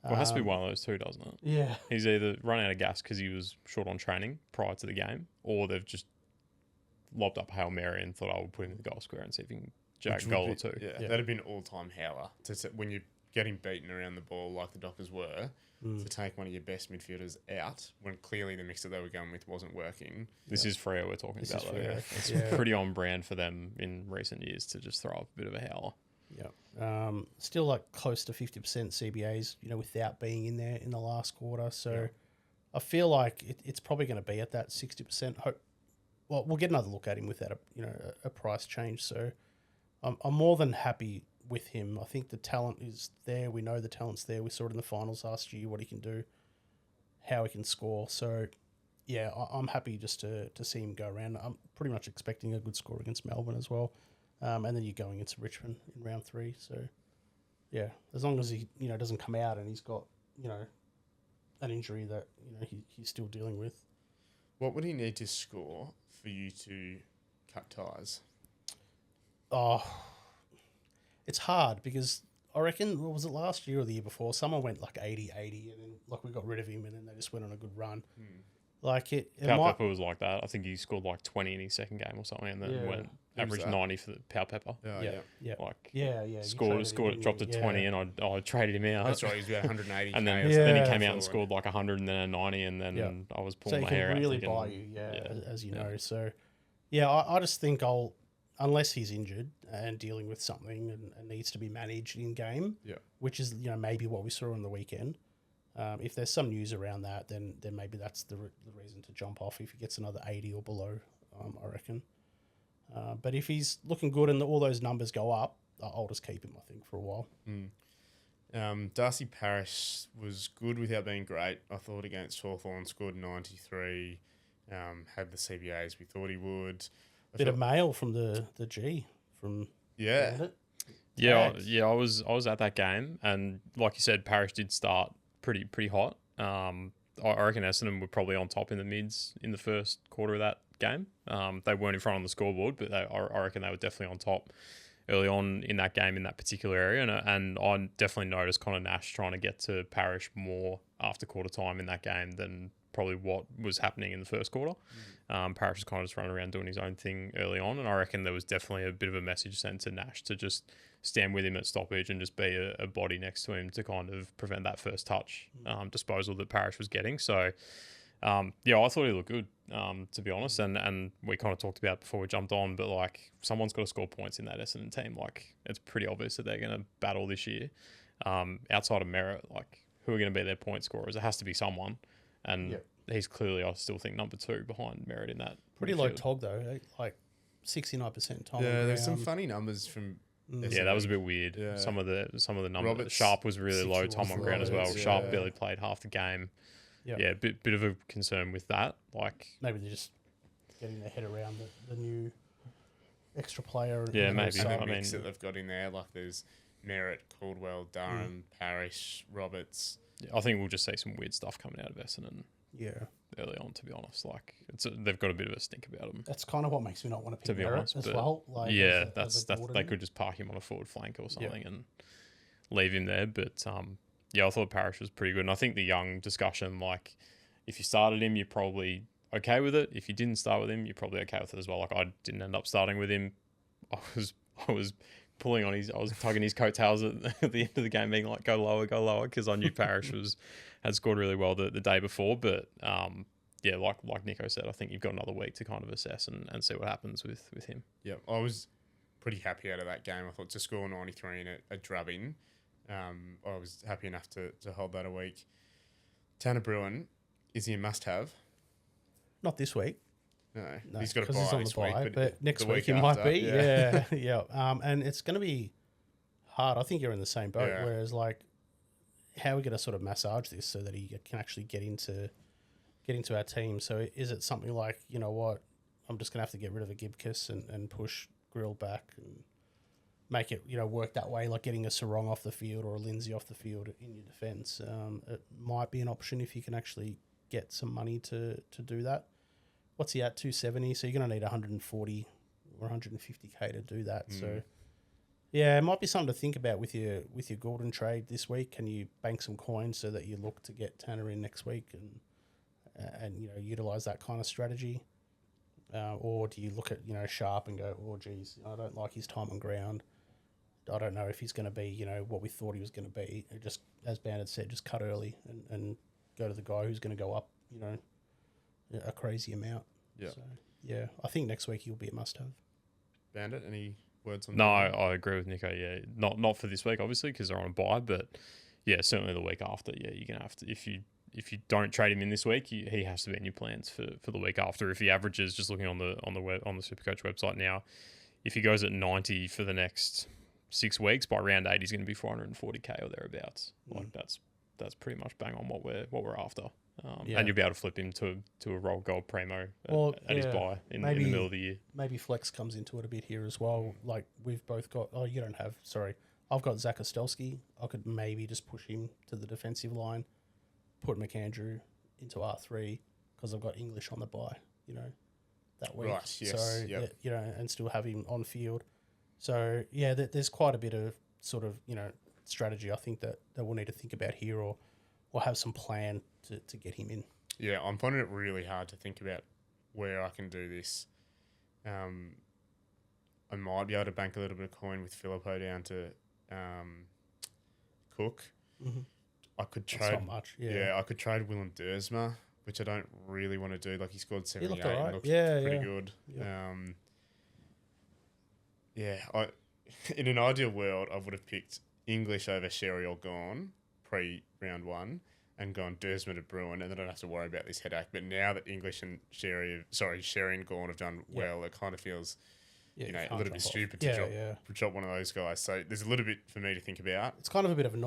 Speaker 3: Well, it has to be one of those two, doesn't it?
Speaker 2: Yeah.
Speaker 3: He's either run out of gas because he was short on training prior to the game, or they've just lobbed up a Hail Mary and thought I would put him in the goal square and see if he can jack a goal or two.
Speaker 1: Yeah, that'd have been all-time howler when you're getting beaten around the ball like the Dockers were, to take one of your best midfielders out when clearly the mix that they were going with wasn't working.
Speaker 3: This is Freo we're talking about, though. Yeah. It's pretty on brand for them in recent years to just throw up a bit of a howler.
Speaker 2: Yeah. Still like close to 50% CBAs, without being in there in the last quarter. So I feel like it's probably going to be at that 60%. Well, we'll get another look at him without a price change. So I'm more than happy with him. I think the talent is there. We know the talent's there. We saw it in the finals last year, what he can do, how he can score. So, I'm happy just to see him go around. I'm pretty much expecting a good score against Melbourne as well. And then you're going into Richmond in round 3. So, Yeah, as long as he doesn't come out and he's got an injury that he's still dealing with.
Speaker 1: What would he need to score for you to cut ties?
Speaker 2: Oh, it's hard because I reckon, what was it, last year or the year before, someone went like 80, and then like we got rid of him and then they just went on a good run. Like it might...
Speaker 3: Pepper was like that. I think he scored like 20 in his second game or something, and then went average 90 for the Pepper.
Speaker 2: Yeah.
Speaker 3: Like
Speaker 2: Yeah.
Speaker 3: Scored it, dropped to 20, and I traded him out.
Speaker 1: That's right. He's about 180.
Speaker 3: And then he came out and scored like 100 and then a 90, and then I was pulling my hair out.
Speaker 2: So he can really buy you, as you know. So, I just think unless he's injured and dealing with something and needs to be managed in game, which is maybe what we saw on the weekend. If there's some news around that, then maybe that's the reason to jump off if he gets another 80 or below, I reckon. But if he's looking good and all those numbers go up, I'll just keep him, I think, for a while.
Speaker 1: Darcy Parish was good without being great. I thought against Hawthorn, scored 93, had the CBAs we thought he would.
Speaker 2: Bit of mail from the G from Bandit.
Speaker 3: I was at that game, and like you said, Parish did start pretty hot. I reckon Essendon were probably on top in the mids in the first quarter of that game. They weren't in front on the scoreboard, but I reckon they were definitely on top early on in that game in that particular area. And I definitely noticed Connor Nash trying to get to Parish more after quarter time in that game than probably what was happening in the first quarter. Parish was kind of just running around doing his own thing early on, and I reckon there was definitely a bit of a message sent to Nash to just stand with him at stoppage and just be a body next to him to kind of prevent that first touch disposal that Parish was getting. So, I thought he looked good, to be honest, and we kind of talked about it before we jumped on, but like someone's got to score points in that Essendon team. Like it's pretty obvious that they're going to battle this year. Outside of Merritt, like who are going to be their point scorers? It has to be someone, and he's clearly, I still think, number 2 behind Merritt in that.
Speaker 2: Pretty low tog though, like 69% time.
Speaker 1: Yeah, there's some funny numbers from.
Speaker 3: Yeah, that was a bit weird. Yeah. Some of the numbers.
Speaker 1: Roberts,
Speaker 3: Sharp was really low time on ground as well.
Speaker 1: Yeah.
Speaker 3: Sharp barely played half the game. Yeah, bit of a concern with that. Like
Speaker 2: maybe they're just getting their head around the new extra player.
Speaker 3: Yeah, maybe.
Speaker 1: And the mix that they've got in there, like there's Merritt, Caldwell, Durham, Parish, Roberts.
Speaker 3: Yeah, I think we'll just see some weird stuff coming out of Essendon. Early on, to be honest, like they've got a bit of a stink about them.
Speaker 2: That's kind of what makes me not want to pick
Speaker 3: be
Speaker 2: Merritt
Speaker 3: honest,
Speaker 2: as well. Like
Speaker 3: that's they could just park him on a forward flank or something and leave him there. But I thought Parish was pretty good, and I think the young discussion, like if you started him, you're probably okay with it. If you didn't start with him, you're probably okay with it as well. Like I didn't end up starting with him. I was pulling on I was tugging his coattails at the end of the game, being like, go lower, because I knew Parish had scored really well the day before. But like Nico said, I think you've got another week to kind of assess and see what happens with him.
Speaker 1: Yeah, I was pretty happy out of that game. I thought to score 93 in a drubbing, I was happy enough to hold that a week. Tanner Bruhn, is he a must-have?
Speaker 2: Not this week.
Speaker 1: No, he's got a bye
Speaker 2: on
Speaker 1: this
Speaker 2: the bye,
Speaker 1: week,
Speaker 2: but next week he
Speaker 1: after,
Speaker 2: might be. Yeah. And it's going to be hard. I think you're in the same boat.
Speaker 1: Yeah.
Speaker 2: Whereas, like, how are we going to sort of massage this so that he can actually get into our team? So is it something like, you know what, I'm just going to have to get rid of a Gibkiss and push Grill back and make it, work that way, like getting a Sarong off the field or a Lindsay off the field in your defence. It might be an option if you can actually get some money to do that. What's he at, 270? So you're going to need 140 or 150k to do that. So, yeah, it might be something to think about with your Gulden trade this week. Can you bank some coins so that you look to get Tanner in next week and utilise that kind of strategy? Or do you look at, Sharp and go, oh, geez, I don't like his time on ground. I don't know if he's going to be, what we thought he was going to be. Just, as Bandit said, just cut early and go to the guy who's going to go up, a crazy amount.
Speaker 1: Yeah.
Speaker 2: So, yeah, I think next week he'll be a must-have.
Speaker 1: Bandit, any words on
Speaker 3: No,
Speaker 1: that?
Speaker 3: I agree with Nico. Yeah, not for this week, obviously, because they're on a bye, but yeah, certainly the week after. Yeah, you're gonna have to if you don't trade him in this week, he has to be in your plans for the week after. If he averages, just looking on the Supercoach website now, if he goes at 90 for the next 6 weeks, by round 8 he's going to be 440k or thereabouts. Like that's pretty much bang on what we're after. And you'll be able to flip him to a roll gold primo at his buy in the middle of the year.
Speaker 2: Maybe flex comes into it a bit here as well. Like we've both got. Oh, you don't have. Sorry, I've got Zach Ostelsky. I could maybe just push him to the defensive line, put McAndrew into R3 because I've got English on the bye, that week.
Speaker 1: Right, yes,
Speaker 2: So,
Speaker 1: yep.
Speaker 2: and still have him on field. So, yeah, there's quite a bit of sort of, strategy I think that we'll need to think about here or have some plan to get him in.
Speaker 1: Yeah, I'm finding it really hard to think about where I can do this. I might be able to bank a little bit of coin with Phillipou down to Cook.
Speaker 2: Mm-hmm.
Speaker 1: I could
Speaker 2: That's
Speaker 1: trade.
Speaker 2: not much. Yeah.
Speaker 1: I could trade Willem Dersma, which I don't really want to do. Like, he scored 78
Speaker 2: looked alright.
Speaker 1: and looked
Speaker 2: Yeah,
Speaker 1: pretty
Speaker 2: yeah.
Speaker 1: good.
Speaker 2: Yep.
Speaker 1: In an ideal world, I would have picked English over Sherry or Gone pre-round one and gone Dersma to Bruhn, and then I don't have to worry about this headache. But now that English and Sherry and Gone have done well, it kind of feels
Speaker 2: Yeah, you
Speaker 1: a
Speaker 2: can't
Speaker 1: little
Speaker 2: drop
Speaker 1: bit
Speaker 2: off.
Speaker 1: stupid
Speaker 2: Yeah,
Speaker 1: to drop one of those guys. So there's a little bit for me to think about.
Speaker 2: It's kind of a bit of an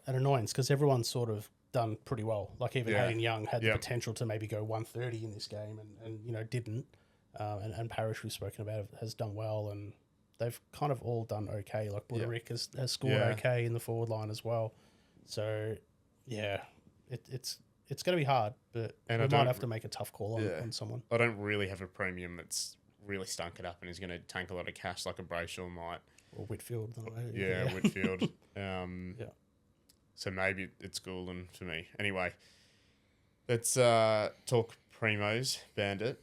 Speaker 2: annoyance because everyone's sort of done pretty well. Like even
Speaker 1: Yeah.
Speaker 2: Hayden Young had the
Speaker 1: Yep.
Speaker 2: potential to maybe go 130 in this game and didn't. And Parish, we've spoken about, has done well, and they've kind of all done okay. Like Buderick has scored
Speaker 1: Yeah.
Speaker 2: okay in the forward line as well. So, yeah, it's going to be hard, but
Speaker 1: And
Speaker 2: we
Speaker 1: I
Speaker 2: might
Speaker 1: don't-
Speaker 2: have to make a tough call on someone.
Speaker 1: I don't really have a premium that's really stunk it up and is going to tank a lot of cash like a Brayshaw might.
Speaker 2: Or Whitfield. I don't know.
Speaker 1: Yeah, Whitfield.
Speaker 2: Yeah.
Speaker 1: So maybe it's Gulden for me. Anyway, let's talk primos, Bandit.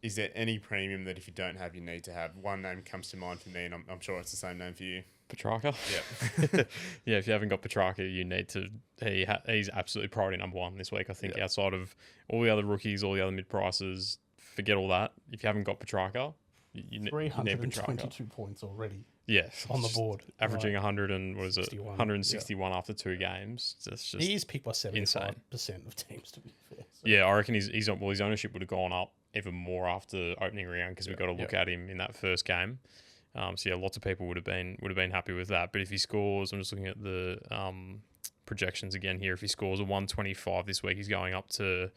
Speaker 1: Is there any premium that if you don't have, you need to have? One name comes to mind for me, and I'm sure it's the same name for you.
Speaker 3: Petracca.
Speaker 1: Yeah.
Speaker 3: Yeah, if you haven't got Petracca, you need to. He's absolutely priority number one this week. I think outside of all the other rookies, all the other mid prices, forget all that. If you haven't got Petracca, you need Petracca.
Speaker 2: 322 points already
Speaker 3: Yeah,
Speaker 2: on the
Speaker 3: just
Speaker 2: board.
Speaker 3: averaging 100 and what is it,
Speaker 2: 61,
Speaker 3: 161 after 2 games. That's just
Speaker 2: He is picked by 75% of teams, to be fair. So.
Speaker 3: yeah. I reckon his ownership would have gone up even more after opening round because we got to look at him in that first game. So yeah, lots of people would have been happy with that. But if he scores, I'm just looking at the projections again here. If he scores a 125 this week, he's going up to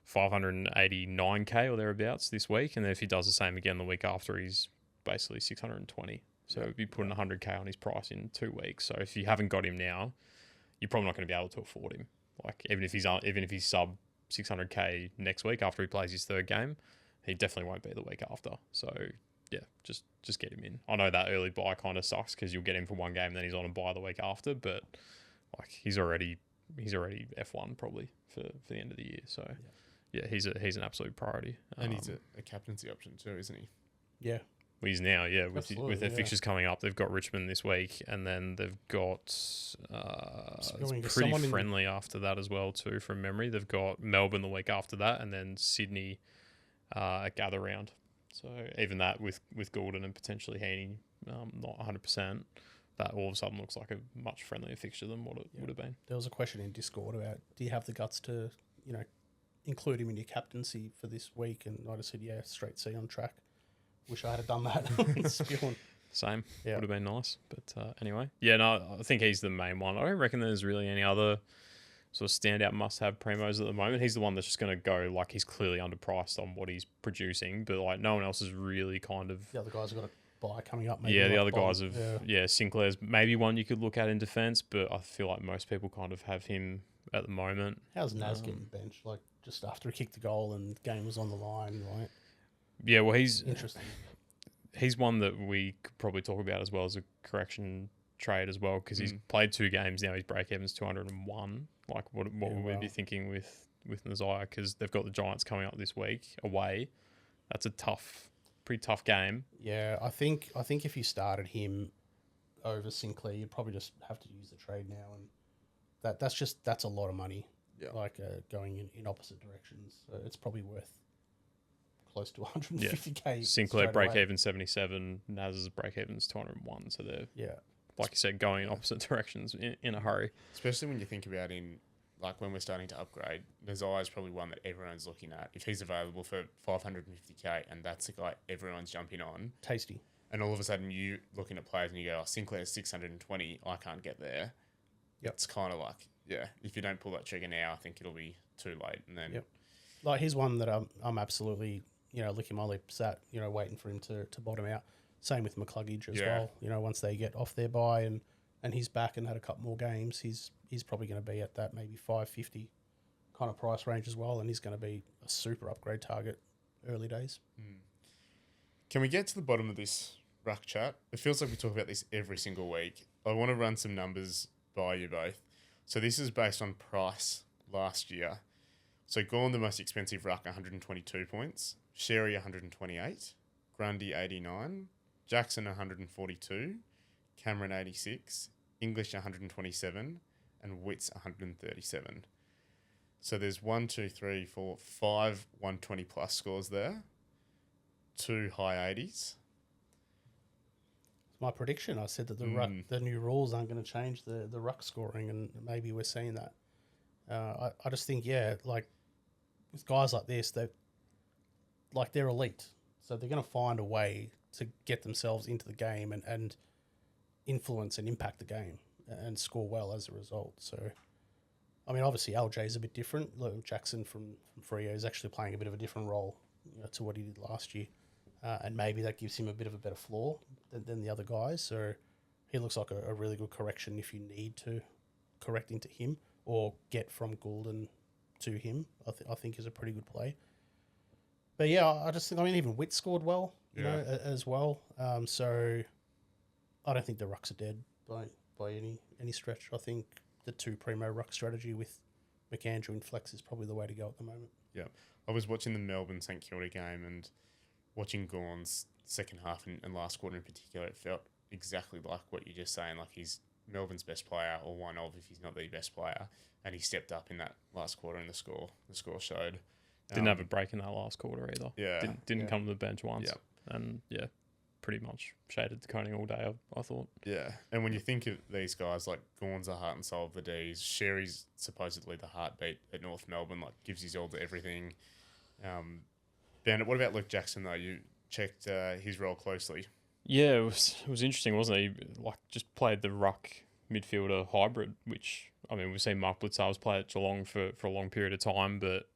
Speaker 3: 589k or thereabouts this week, and then if he does the same again the week after, he's basically 620. So he'd be putting 100k on his price in 2 weeks. So if you haven't got him now, you're probably not going to be able to afford him. Like even if he's sub 600k next week after he plays his third game, he definitely won't be the week after. So yeah, just get him in. I know that early buy kind of sucks because you'll get him for one game and then he's on a buy the week after, but like he's already F1 probably for the end of the year. So yeah, he's an absolute priority.
Speaker 1: And he's a captaincy option too, isn't he?
Speaker 2: Yeah.
Speaker 3: Well, he's now, with
Speaker 2: Absolutely,
Speaker 3: their
Speaker 2: yeah.
Speaker 3: fixtures coming up, they've got Richmond this week, and then they've got
Speaker 2: Going to
Speaker 3: it's
Speaker 2: someone
Speaker 3: pretty
Speaker 2: in-
Speaker 3: friendly after that as well too, from memory. They've got Melbourne the week after that, and then Sydney at gather round. So even that with Gulden and potentially Heeney, not 100%, that all of a sudden looks like a much friendlier fixture than what it would have been.
Speaker 2: There was a question in Discord about, do you have the guts to, include him in your captaincy for this week? And I just said, yeah, straight C on track. Wish I had done that. Spewing.
Speaker 3: Same.
Speaker 2: Yeah.
Speaker 3: Would have been nice. But anyway. Yeah, no, I think he's the main one. I don't reckon there's really any other sort of standout must-have primos at the moment. He's the one that's just going to go, like, he's clearly underpriced on what he's producing, but, like, no one else is really kind of...
Speaker 2: The other guys have got a buy coming up. Maybe
Speaker 3: Yeah, the
Speaker 2: like
Speaker 3: other
Speaker 2: Bob.
Speaker 3: guys have... Sinclair's maybe one you could look at in defence, but I feel like most people kind of have him at the moment.
Speaker 2: How's Naz getting benched? Like, just after he kicked the goal and the game was on the line, right?
Speaker 3: Yeah, well, he's
Speaker 2: Interesting.
Speaker 3: one that we could probably talk about as well as a correction trade as well, because he's played 2 games now. His break-even's 201. Like, what would we be thinking with Nazaya? Because they've got the Giants coming up this week away. That's a pretty tough game.
Speaker 2: Yeah, I think if you started him over Sinclair, you'd probably just have to use the trade now, and that's a lot of money.
Speaker 1: Yeah.
Speaker 2: Like going in opposite directions. So it's probably worth close to 150k.
Speaker 3: Sinclair
Speaker 2: straight away.
Speaker 3: break-even 77, Naz's break-even's 201. So they're,
Speaker 2: Yeah.
Speaker 3: like you said, going in opposite directions in a hurry.
Speaker 1: Especially when you think about when we're starting to upgrade, Nazai is probably one that everyone's looking at. If he's available for 550k and that's the guy everyone's jumping on,
Speaker 2: Tasty.
Speaker 1: and all of a sudden you looking at players and you go, oh, Sinclair's 620, I can't get there.
Speaker 2: Yep.
Speaker 1: It's kind of like, if you don't pull that trigger now, I think it'll be too late. And then,
Speaker 2: Like he's one that I'm absolutely, licking my lips at, waiting for him to bottom out. Same with McCluggage as well. Once they get off their bye and and he's back and had a couple more games, he's probably going to be at that maybe 550 kind of price range as well, and he's going to be a super upgrade target early days.
Speaker 1: Can we get to the bottom of this ruck chat? It feels like we talk about this every single week. I want to run some numbers by you both. So this is based on price last year. So Gawn, the most expensive ruck, 122 points. Sherry, 128. Grundy, 89. Jackson, 142. Cameron, 86. English, 127. And Witts, 137. So there's 5 120 plus scores there. 2 high 80s.
Speaker 2: My prediction, I said that the new rules aren't going to change the ruck scoring, and maybe we're seeing that. I just think, like with guys like this, they're elite, so they're going to find a way to get themselves into the game and influence and impact the game and score well as a result. So, I mean, obviously LJ is a bit different. Jackson from Freo is actually playing a bit of a different role, to what he did last year. And maybe that gives him a bit of a better floor than the other guys. So he looks like a really good correction if you need to correct into him or get from Gulden to him. I think is a pretty good play. But yeah, I just think, even Witt scored well, as well. So I don't think the rucks are dead by any stretch. I think the 2 primo ruck strategy with McAndrew and Flex is probably the way to go at the moment.
Speaker 1: Yeah. I was watching the Melbourne St Kilda game and watching Gawn's second half and last quarter in particular, it felt exactly like what you're just saying. Like, he's Melbourne's best player, or one of, if he's not the best player, and he stepped up in that last quarter, and the score showed.
Speaker 3: Didn't have a break in that last quarter either.
Speaker 1: Yeah.
Speaker 3: Didn't come to the bench once.
Speaker 1: Yeah.
Speaker 3: And pretty much shaded the coning all day, I thought.
Speaker 1: Yeah. And when you think of these guys, like Gawn's the heart and soul of the Ds, Sherry's supposedly the heartbeat at North Melbourne, like gives his all to everything. Bandit, what about Luke Jackson though? You checked his role closely.
Speaker 3: Yeah, it was interesting, wasn't it? He just played the ruck midfielder hybrid, which we've seen Mark Blitzarves play at Geelong for a long period of time, but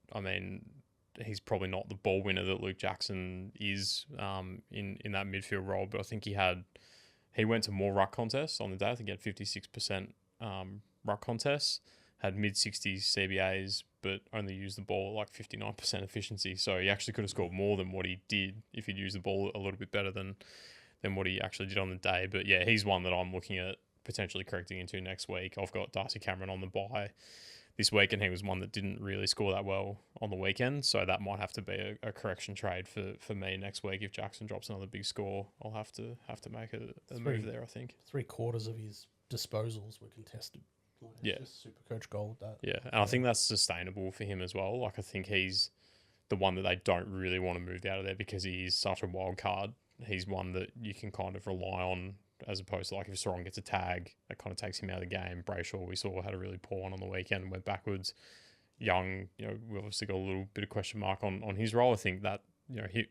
Speaker 3: he's probably not the ball winner that Luke Jackson is in that midfield role. But I think he went to more ruck contests on the day. I think he had 56% ruck contests, had mid-60s CBAs, but only used the ball at 59% efficiency. So he actually could have scored more than what he did if he'd used the ball a little bit better than what he actually did on the day. But yeah, he's one that I'm looking at potentially correcting into next week. I've got Darcy Cameron on the bye this week, and he was one that didn't really score that well on the weekend. So that might have to be a correction trade for me next week. If Jackson drops another big score, I'll have to make a move there, I think.
Speaker 2: 3/4 of his disposals were contested.
Speaker 3: Yeah.
Speaker 2: Just Supercoach gold.
Speaker 3: Yeah, and I think that's sustainable for him as well. I think he's the one that they don't really want to move out of there because he is such a wild card. He's one that you can kind of rely on, as opposed to if Sarong gets a tag, that kind of takes him out of the game. Brayshaw, we saw, had a really poor one on the weekend and went backwards. Young, we obviously got a little bit of question mark on his role. I think that,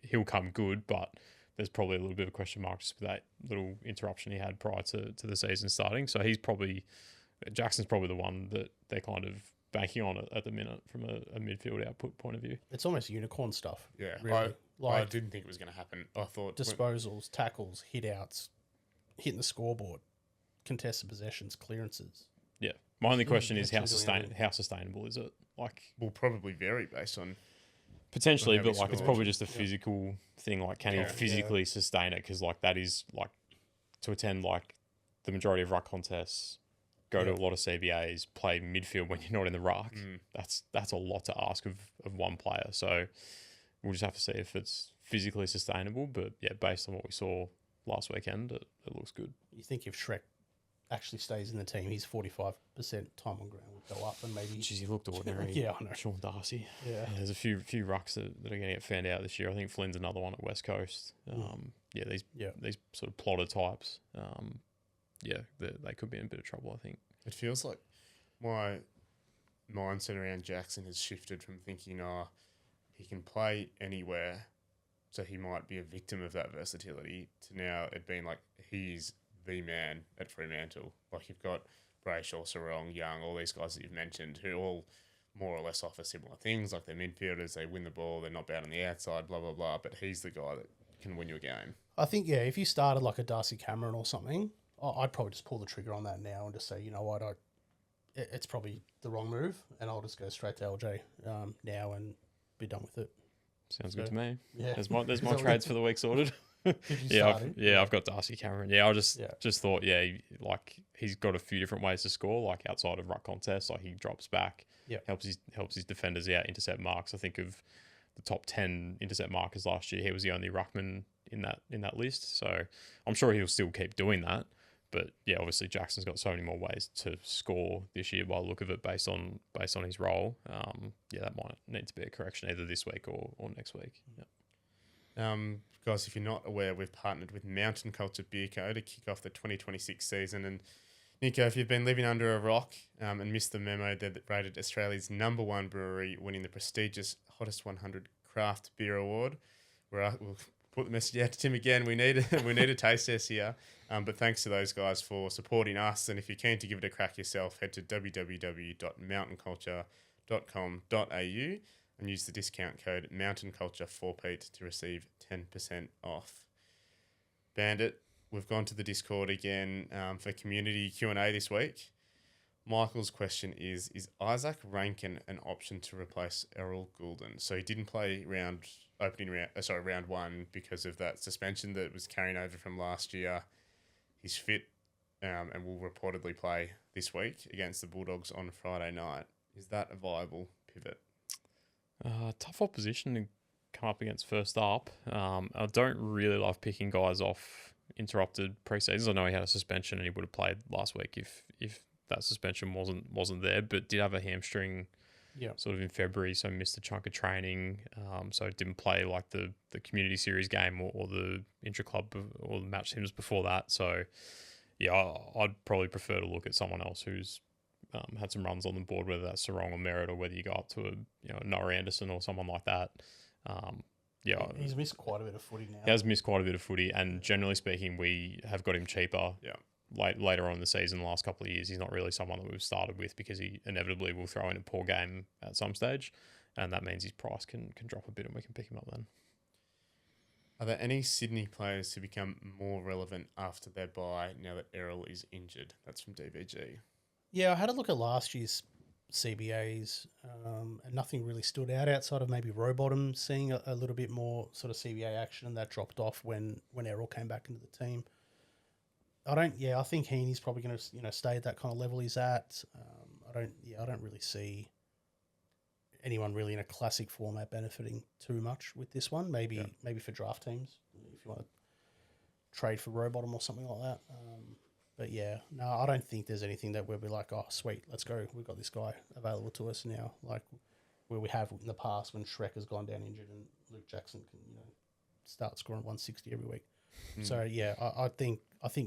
Speaker 3: he'll come good, but there's probably a little bit of question mark just with that little interruption he had prior to the season starting. So Jackson's probably the one that they're kind of banking on at the minute from a midfield output point of view.
Speaker 2: It's almost unicorn stuff.
Speaker 1: Yeah,
Speaker 2: really.
Speaker 1: I didn't think it was going to happen. I thought
Speaker 2: disposals, tackles, hit outs, hitting the scoreboard, contested possessions, clearances.
Speaker 3: Yeah, my only question is how sustainable is it?
Speaker 1: Will probably vary based on
Speaker 3: potentially, but it's probably just a physical thing. Can he physically sustain it? Because that is to attend the majority of ruck contests, go to a lot of CBAs, play midfield when you're not in the ruck. That's a lot to ask of one player. So we'll just have to see if it's physically sustainable. But yeah, based on what we saw last weekend, it looks good.
Speaker 2: You think if Shrek actually stays in the team, his 45% time on ground would go up, and maybe...
Speaker 3: Jeez, he looked ordinary.
Speaker 2: Yeah, I know.
Speaker 3: Sean Darcy.
Speaker 2: Yeah.
Speaker 3: There's a few rucks that are going to get found out this year. I think Flynn's another one at West Coast. These sort of plotter types. They could be in a bit of trouble, I think.
Speaker 1: It feels like my mindset around Jackson has shifted from thinking, he can play anywhere, so he might be a victim of that versatility, to now it being he is the man at Fremantle. You've got Brayshaw, Sarong, Young, all these guys that you've mentioned, who all more or less offer similar things. They're midfielders, they win the ball, they're not bad on the outside, blah, blah, blah. But he's the guy that can win you a game.
Speaker 2: I think, if you started a Darcy Cameron or something, I'd probably just pull the trigger on that now and just say, you know what, it's probably the wrong move, and I'll just go straight to LJ now and be done with it.
Speaker 3: Sounds good to me.
Speaker 2: Yeah.
Speaker 3: There's my trades for the week sorted. I've got Darcy Cameron. Yeah, I just thought, he's got a few different ways to score, like outside of ruck contests, like he drops back, helps his defenders out, intercept marks. I think of the top 10 intercept markers last year, he was the only ruckman in that list. So I'm sure he'll still keep doing that. But yeah, obviously Jackson's got so many more ways to score this year by the look of it, based on his role. That might need to be a correction either this week or next week. Yeah.
Speaker 1: Guys, if you're not aware, we've partnered with Mountain Culture Beer Co. to kick off the 2026 season. And Nico, if you've been living under a rock and missed the memo, they're rated Australia's #1 brewery, winning the prestigious Hottest 100 Craft Beer Award. We'll put the message out to Tim again. We need a taste test here. But thanks to those guys for supporting us. And if you're keen to give it a crack yourself, head to www.mountainculture.com.au and use the discount code MountainCulture4Pete to receive 10% off. Bandit, we've gone to the Discord again for community Q&A this week. Michael's question is Isaac Rankin an option to replace Errol Gulden? So he didn't play round one because of that suspension that was carrying over from last year. He's fit and will reportedly play this week against the Bulldogs on Friday night. Is that a viable pivot?
Speaker 3: Tough opposition to come up against first up. I don't really love picking guys off interrupted pre-seasons. I know he had a suspension and he would have played last week if that suspension wasn't there, but did have a hamstring sort of in February, so missed a chunk of training. So didn't play like the community series game or the intra-club or the match teams before that. So yeah, I'd probably prefer to look at someone else who's had some runs on the board, whether that's Sarong or Merritt, or whether you go up to a Noah Anderson or someone like that.
Speaker 2: He's missed quite a bit of footy now.
Speaker 3: He has missed quite a bit of footy, and generally speaking, we have got him cheaper.
Speaker 1: Yeah.
Speaker 3: Later on in the season, the last couple of years, he's not really someone that we've started with because he inevitably will throw in a poor game at some stage, and that means his price can drop a bit, and we can pick him up then.
Speaker 1: Are there any Sydney players who become more relevant after their bye now that Errol is injured? That's from DBG.
Speaker 2: Yeah, I had a look at last year's CBAs, and nothing really stood out outside of maybe Rowbottom seeing a little bit more sort of CBA action, and that dropped off when Errol came back into the team. I think Heeney's probably going to stay at that kind of level he's at. I don't really see anyone really in a classic format benefiting too much with this one. Maybe for draft teams if you want to trade for Rowbottom or something like that. But yeah, no, I don't think there's anything that we'll be like, oh, sweet, let's go. We've got this guy available to us now, like where we have in the past when Shrek has gone down injured and Luke Jackson can, start scoring 160 every week. So yeah, I think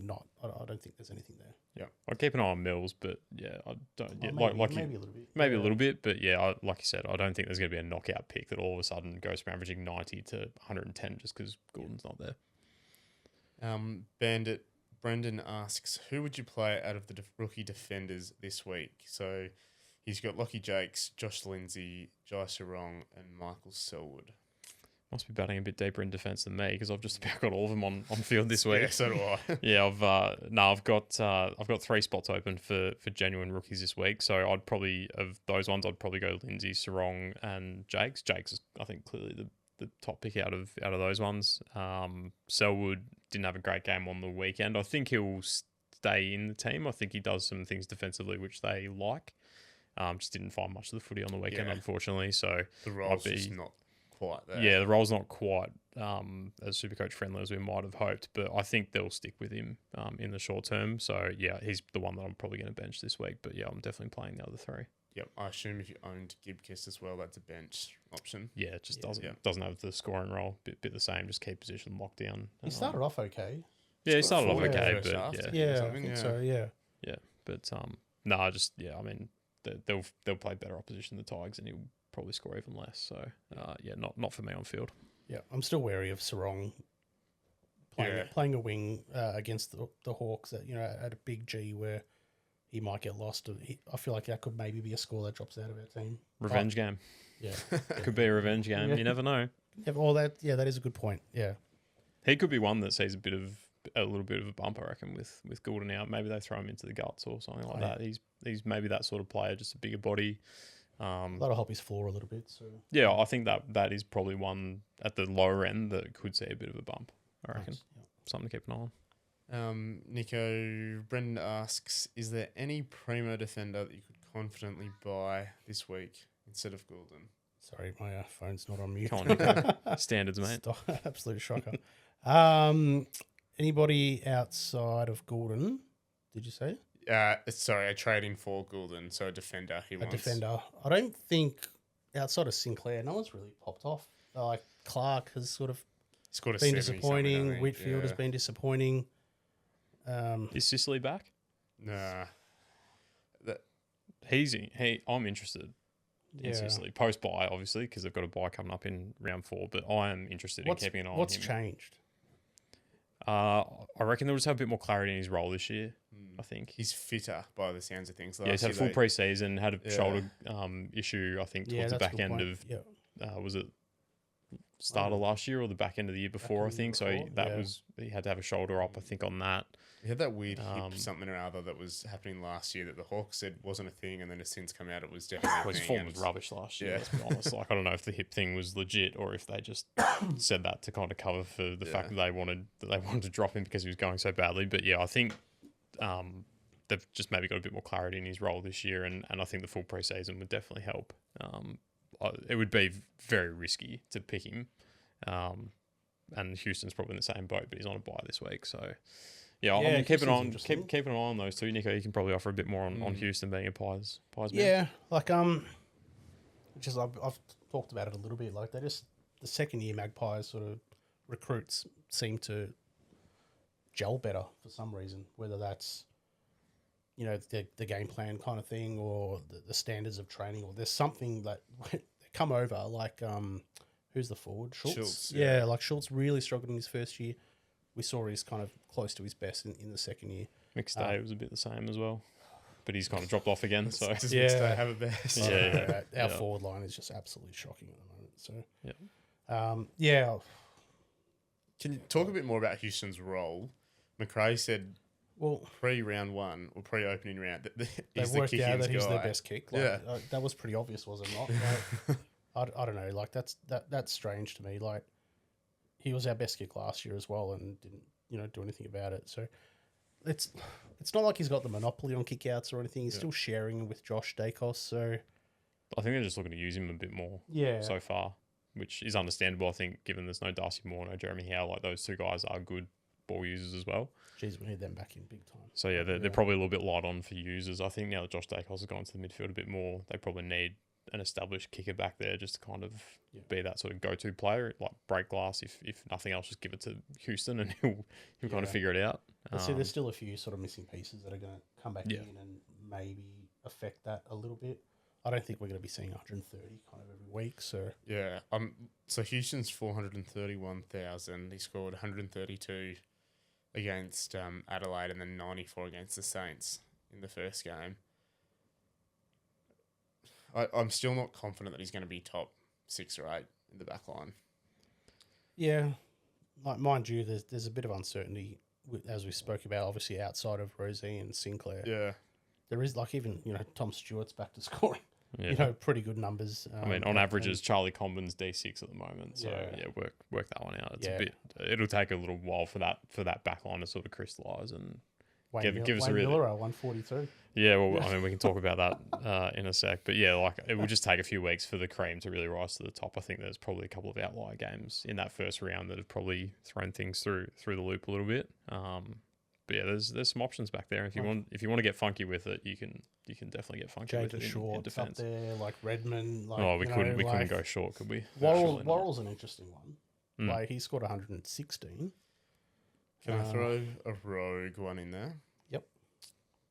Speaker 2: not. I don't think there's anything there.
Speaker 3: Yeah, I'd keep an eye on Mills, but yeah, I don't. Yeah,
Speaker 2: maybe a little bit.
Speaker 3: Maybe a little bit, but yeah, like you said, I don't think there's going to be a knockout pick that all of a sudden goes from averaging 90 to 110 just because Gordon's not there.
Speaker 1: Bandit Brendan asks, who would you play out of the rookie defenders this week? So he's got Lockie Jakes, Josh Lindsay, Jai Sarong, and Michael Selwood.
Speaker 3: Must be batting a bit deeper in defence than me because I've just about got all of them on field this week.
Speaker 1: Yeah, so do I.
Speaker 3: Yeah, I've got 3 spots open for genuine rookies this week. So I'd probably go Lindsay, Sarong, and Jakes. Jakes is I think clearly the top pick out of those ones. Selwood didn't have a great game on the weekend. I think he'll stay in the team. I think he does some things defensively which they like. Just didn't find much of the footy on the weekend, unfortunately. So
Speaker 1: the role's just not quite there.
Speaker 3: Yeah, the role's not quite as Supercoach friendly as we might have hoped, but I think they'll stick with him in the short term. So yeah, he's the one that I'm probably going to bench this week. But yeah, I'm definitely playing the other 3.
Speaker 1: Yep, I assume if you owned Gibkiss as well, that's a bench option.
Speaker 3: Yeah, it just doesn't have the scoring role. Bit the same, just keep position locked down.
Speaker 2: He started off okay.
Speaker 3: Yeah, he started off okay, but
Speaker 2: I think so. Yeah,
Speaker 3: yeah, but I mean, they'll play better opposition than the Tigers, and he'll probably score even less. So not for me on field.
Speaker 2: Yeah, I'm still wary of Sarong playing a wing against the Hawks at a big G where he might get lost. I feel like that could maybe be a score that drops out of our team.
Speaker 3: Revenge game.
Speaker 2: Yeah.
Speaker 3: Could be a revenge game. Yeah. You never know.
Speaker 2: Yeah, that is a good point. Yeah.
Speaker 3: He could be one that sees a bit of a little bit of a bump, I reckon, with Gulden out. Maybe they throw him into the guts or something like that. He's maybe that sort of player, just a bigger body.
Speaker 2: That'll help his floor a little bit. So
Speaker 3: yeah, I think that is probably one at the lower end that could see a bit of a bump, I reckon.
Speaker 2: Nice. Yep.
Speaker 3: Something to keep an eye on.
Speaker 1: Nico, Brendan asks, is there any primo defender that you could confidently buy this week instead of Gulden?
Speaker 2: Sorry, my phone's not on mute.
Speaker 3: Come on, Nico. Standards, mate.
Speaker 2: Stop. Absolute shocker. Anybody outside of Gulden, did you say?
Speaker 1: Sorry, a trading for Gulden, so a defender he wants.
Speaker 2: A defender. I don't think outside of Sinclair, no one's really popped off. Like Clark has sort of
Speaker 1: Scored a
Speaker 2: been
Speaker 1: 70
Speaker 2: disappointing.
Speaker 1: something,
Speaker 2: Whitfield has been disappointing.
Speaker 3: Is Sicily back?
Speaker 1: Nah.
Speaker 3: I'm interested in Sicily. Post buy, obviously, because they've got a buy coming up in round 4, but I am interested in keeping an eye on him.
Speaker 2: What's changed?
Speaker 3: I reckon they'll just have a bit more clarity in his role this year, I think.
Speaker 1: He's fitter by the sounds of things.
Speaker 3: Yeah, he's had a full pre-season, had a shoulder issue, I think, towards the back end of, was it start of last year or the back end of the year before, I think. So he had to have a shoulder up, I think, on that.
Speaker 1: He had that weird hip something or other that was happening last year that the Hawks said wasn't a thing, and then has since come out it was definitely a thing.
Speaker 3: His form was rubbish last year, let's be honest. Like, I don't know if the hip thing was legit or if they just said that to kind of cover for the fact that they wanted to drop him because he was going so badly. But yeah, I think they've just maybe got a bit more clarity in his role this year, and I think the full pre-season would definitely help. It would be very risky to pick him. And Houston's probably in the same boat, but he's on a bye this week, so I'm gonna keep an eye on those two. Nico, you can probably offer a bit more on Houston being a pies man.
Speaker 2: Yeah, like which is I've talked about it a little bit. Like the second year Magpies sort of recruits seem to gel better for some reason, whether that's the game plan kind of thing or the standards of training, or there's something that they come over like who's the forward? Schultz. Yeah, like Schultz really struggled in his first year. We saw he's kind of close to his best in the second year. McStay
Speaker 3: was a bit the same as well, but he's kind of dropped off again. So
Speaker 1: does McStay have a best?
Speaker 2: Our forward line is just absolutely shocking at the moment. So
Speaker 1: Can you talk a bit more about Houston's role? McRae said, pre-round 1 or pre-opening round, that he's the kick
Speaker 2: out that he's their best kick. Like, that was pretty obvious, was it not? Like, I don't know. Like that's strange to me. Like he was our best kick last year as well, and didn't do anything about it. So it's not like he's got the monopoly on kickouts or anything. He's still sharing with Josh Dacos. So
Speaker 3: I think they're just looking to use him a bit more. So far, which is understandable. I think given there's no Darcy Moore, no Jeremy Howe, like those two guys are good ball users as well.
Speaker 2: Jeez, we need them back in big time.
Speaker 3: So they're probably a little bit light on for users. I think now that Josh Dacos has gone to the midfield a bit more, they probably need an established kicker back there just to kind of be that sort of go-to player, like break glass. If nothing else, just give it to Houston and he'll kind of figure it out.
Speaker 2: See, there's still a few sort of missing pieces that are going to come back in and maybe affect that a little bit. I don't think we're going to be seeing 130 kind of every week. So
Speaker 1: so Houston's 431,000. He scored 132 against Adelaide and then 94 against the Saints in the first game. I'm still not confident that he's going to be top 6 or 8 in the back line.
Speaker 2: Yeah. Like, mind you, there's a bit of uncertainty, as we spoke about, obviously outside of Rosie and Sinclair.
Speaker 1: Yeah.
Speaker 2: There is, like, even, Tom Stewart's back to scoring, pretty good numbers.
Speaker 3: I mean, on averages, Charlie Combin's D6 at the moment. So, work that one out. It's a bit, it'll take a little while for that back line to sort of crystallise and give us a really...
Speaker 2: Miller, 142.
Speaker 3: Yeah, well, I mean, we can talk about that in a sec. But yeah, like it will just take a few weeks for the cream to really rise to the top. I think there's probably a couple of outlier games in that first round that have probably thrown things through the loop a little bit. But yeah, there's some options back there. If you want to get funky with it, you can definitely get funky with it in defence.
Speaker 2: Up there, like Redmond. Like,
Speaker 3: we couldn't go short, could we?
Speaker 2: Worrell's an interesting one. Like he scored 116.
Speaker 1: Can I throw a rogue one in there?
Speaker 2: Yep.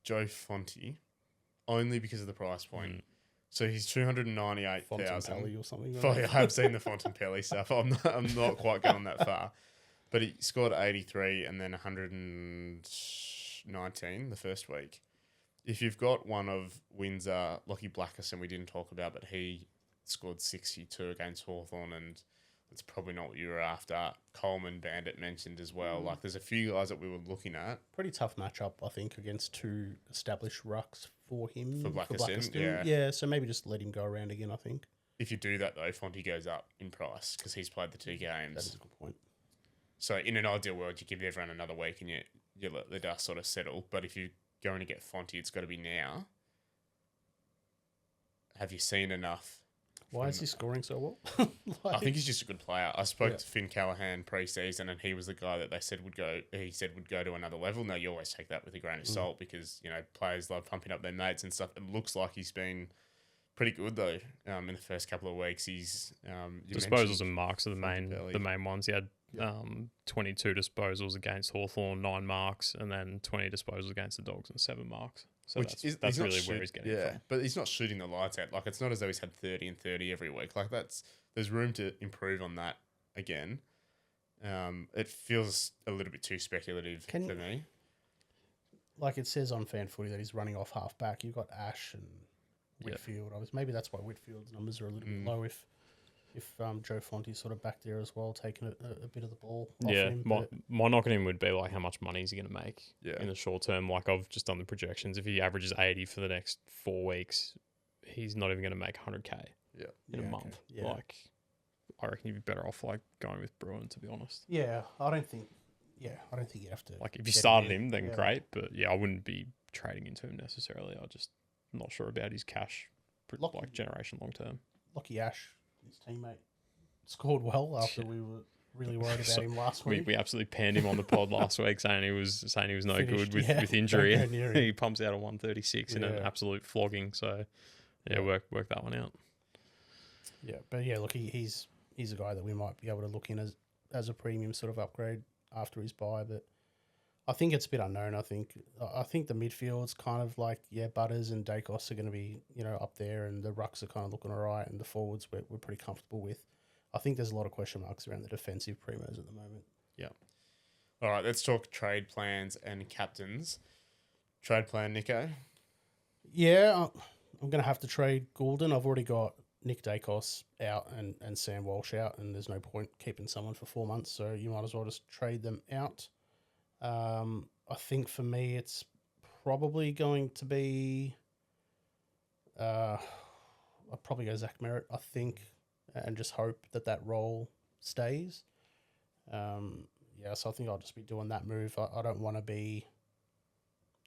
Speaker 1: Joe Fonte, only because of the price point. So he's 298,000
Speaker 2: or something.
Speaker 1: I have seen the Fontainebleau stuff. I'm not quite going that far, but he scored 83 and then 119 the first week. If you've got one of Windsor, Lockie Blackerson, we didn't talk about, but he scored 62 against Hawthorn and it's probably not what you were after. Coleman, Bandit mentioned as well. Like, there's a few guys that we were looking at.
Speaker 2: Pretty tough matchup, I think, against two established rucks for him.
Speaker 1: For Blackiston,
Speaker 2: yeah. So maybe just let him go around again, I think.
Speaker 1: If you do that, though, Fonte goes up in price because he's played the 2 games.
Speaker 2: That is a good point.
Speaker 1: So in an ideal world, you give everyone another week and you let the dust sort of settle. But if you're going to get Fonte, it's got to be now. Have you seen enough?
Speaker 2: Why is he scoring so well?
Speaker 1: I think he's just a good player. I spoke to Finn Callahan pre-season, and he was the guy that they said would go. He said would go to another level. Now you always take that with a grain of salt because players love pumping up their mates and stuff. It looks like he's been pretty good though. In the first couple of weeks, he's
Speaker 3: disposals and marks are the main ones. He had 22 disposals against Hawthorn, 9 marks, and then 20 disposals against the Dogs and 7 marks. So that's really where he's getting from.
Speaker 1: But he's not shooting the lights out. Like, it's not as though he's had 30 and 30 every week. Like, there's room to improve on that again. It feels a little bit too speculative for me.
Speaker 2: Like it says on Fan Footy that he's running off half back. You've got Ash and Whitfield. Maybe that's why Whitfield's numbers are a little bit low if Joe Fonte's sort of back there as well, taking a bit of the ball off him.
Speaker 3: My knock on him would be like how much money is he going to make in the short term. Like, I've just done the projections. If he averages 80 for the next 4 weeks, he's not even going to make 100K in a month.
Speaker 2: Yeah.
Speaker 3: Like, I reckon you'd be better off like going with Bruhn, to be honest.
Speaker 2: Yeah, I don't think you have to.
Speaker 3: Like, if you started him, then great. But I wouldn't be trading into him necessarily. I'm not sure about his cash, generation long term.
Speaker 2: Lucky Ash, his teammate, scored well after we were really worried about him last week.
Speaker 3: We absolutely panned him on the pod last week, saying he was no good with injury. He pumps out a 136 in an absolute flogging. So work that one out.
Speaker 2: Yeah, but look, he's a guy that we might be able to look in as a premium sort of upgrade after his bye, but I think it's a bit unknown. I think the midfield's kind of like, Butters and Dacos are going to be, up there, and the rucks are kind of looking all right, and the forwards we're pretty comfortable with. I think there's a lot of question marks around the defensive primos at the moment.
Speaker 1: Yeah. All right, let's talk trade plans and captains. Trade plan, Nico?
Speaker 2: Yeah, I'm going to have to trade Gulden. I've already got Nick Dacos out and Sam Walsh out, and there's no point keeping someone for 4 months, so you might as well just trade them out. I think for me, it's probably going to be, I'll probably go Zach Merritt, I think, and just hope that role stays. So I think I'll just be doing that move. I don't want to be,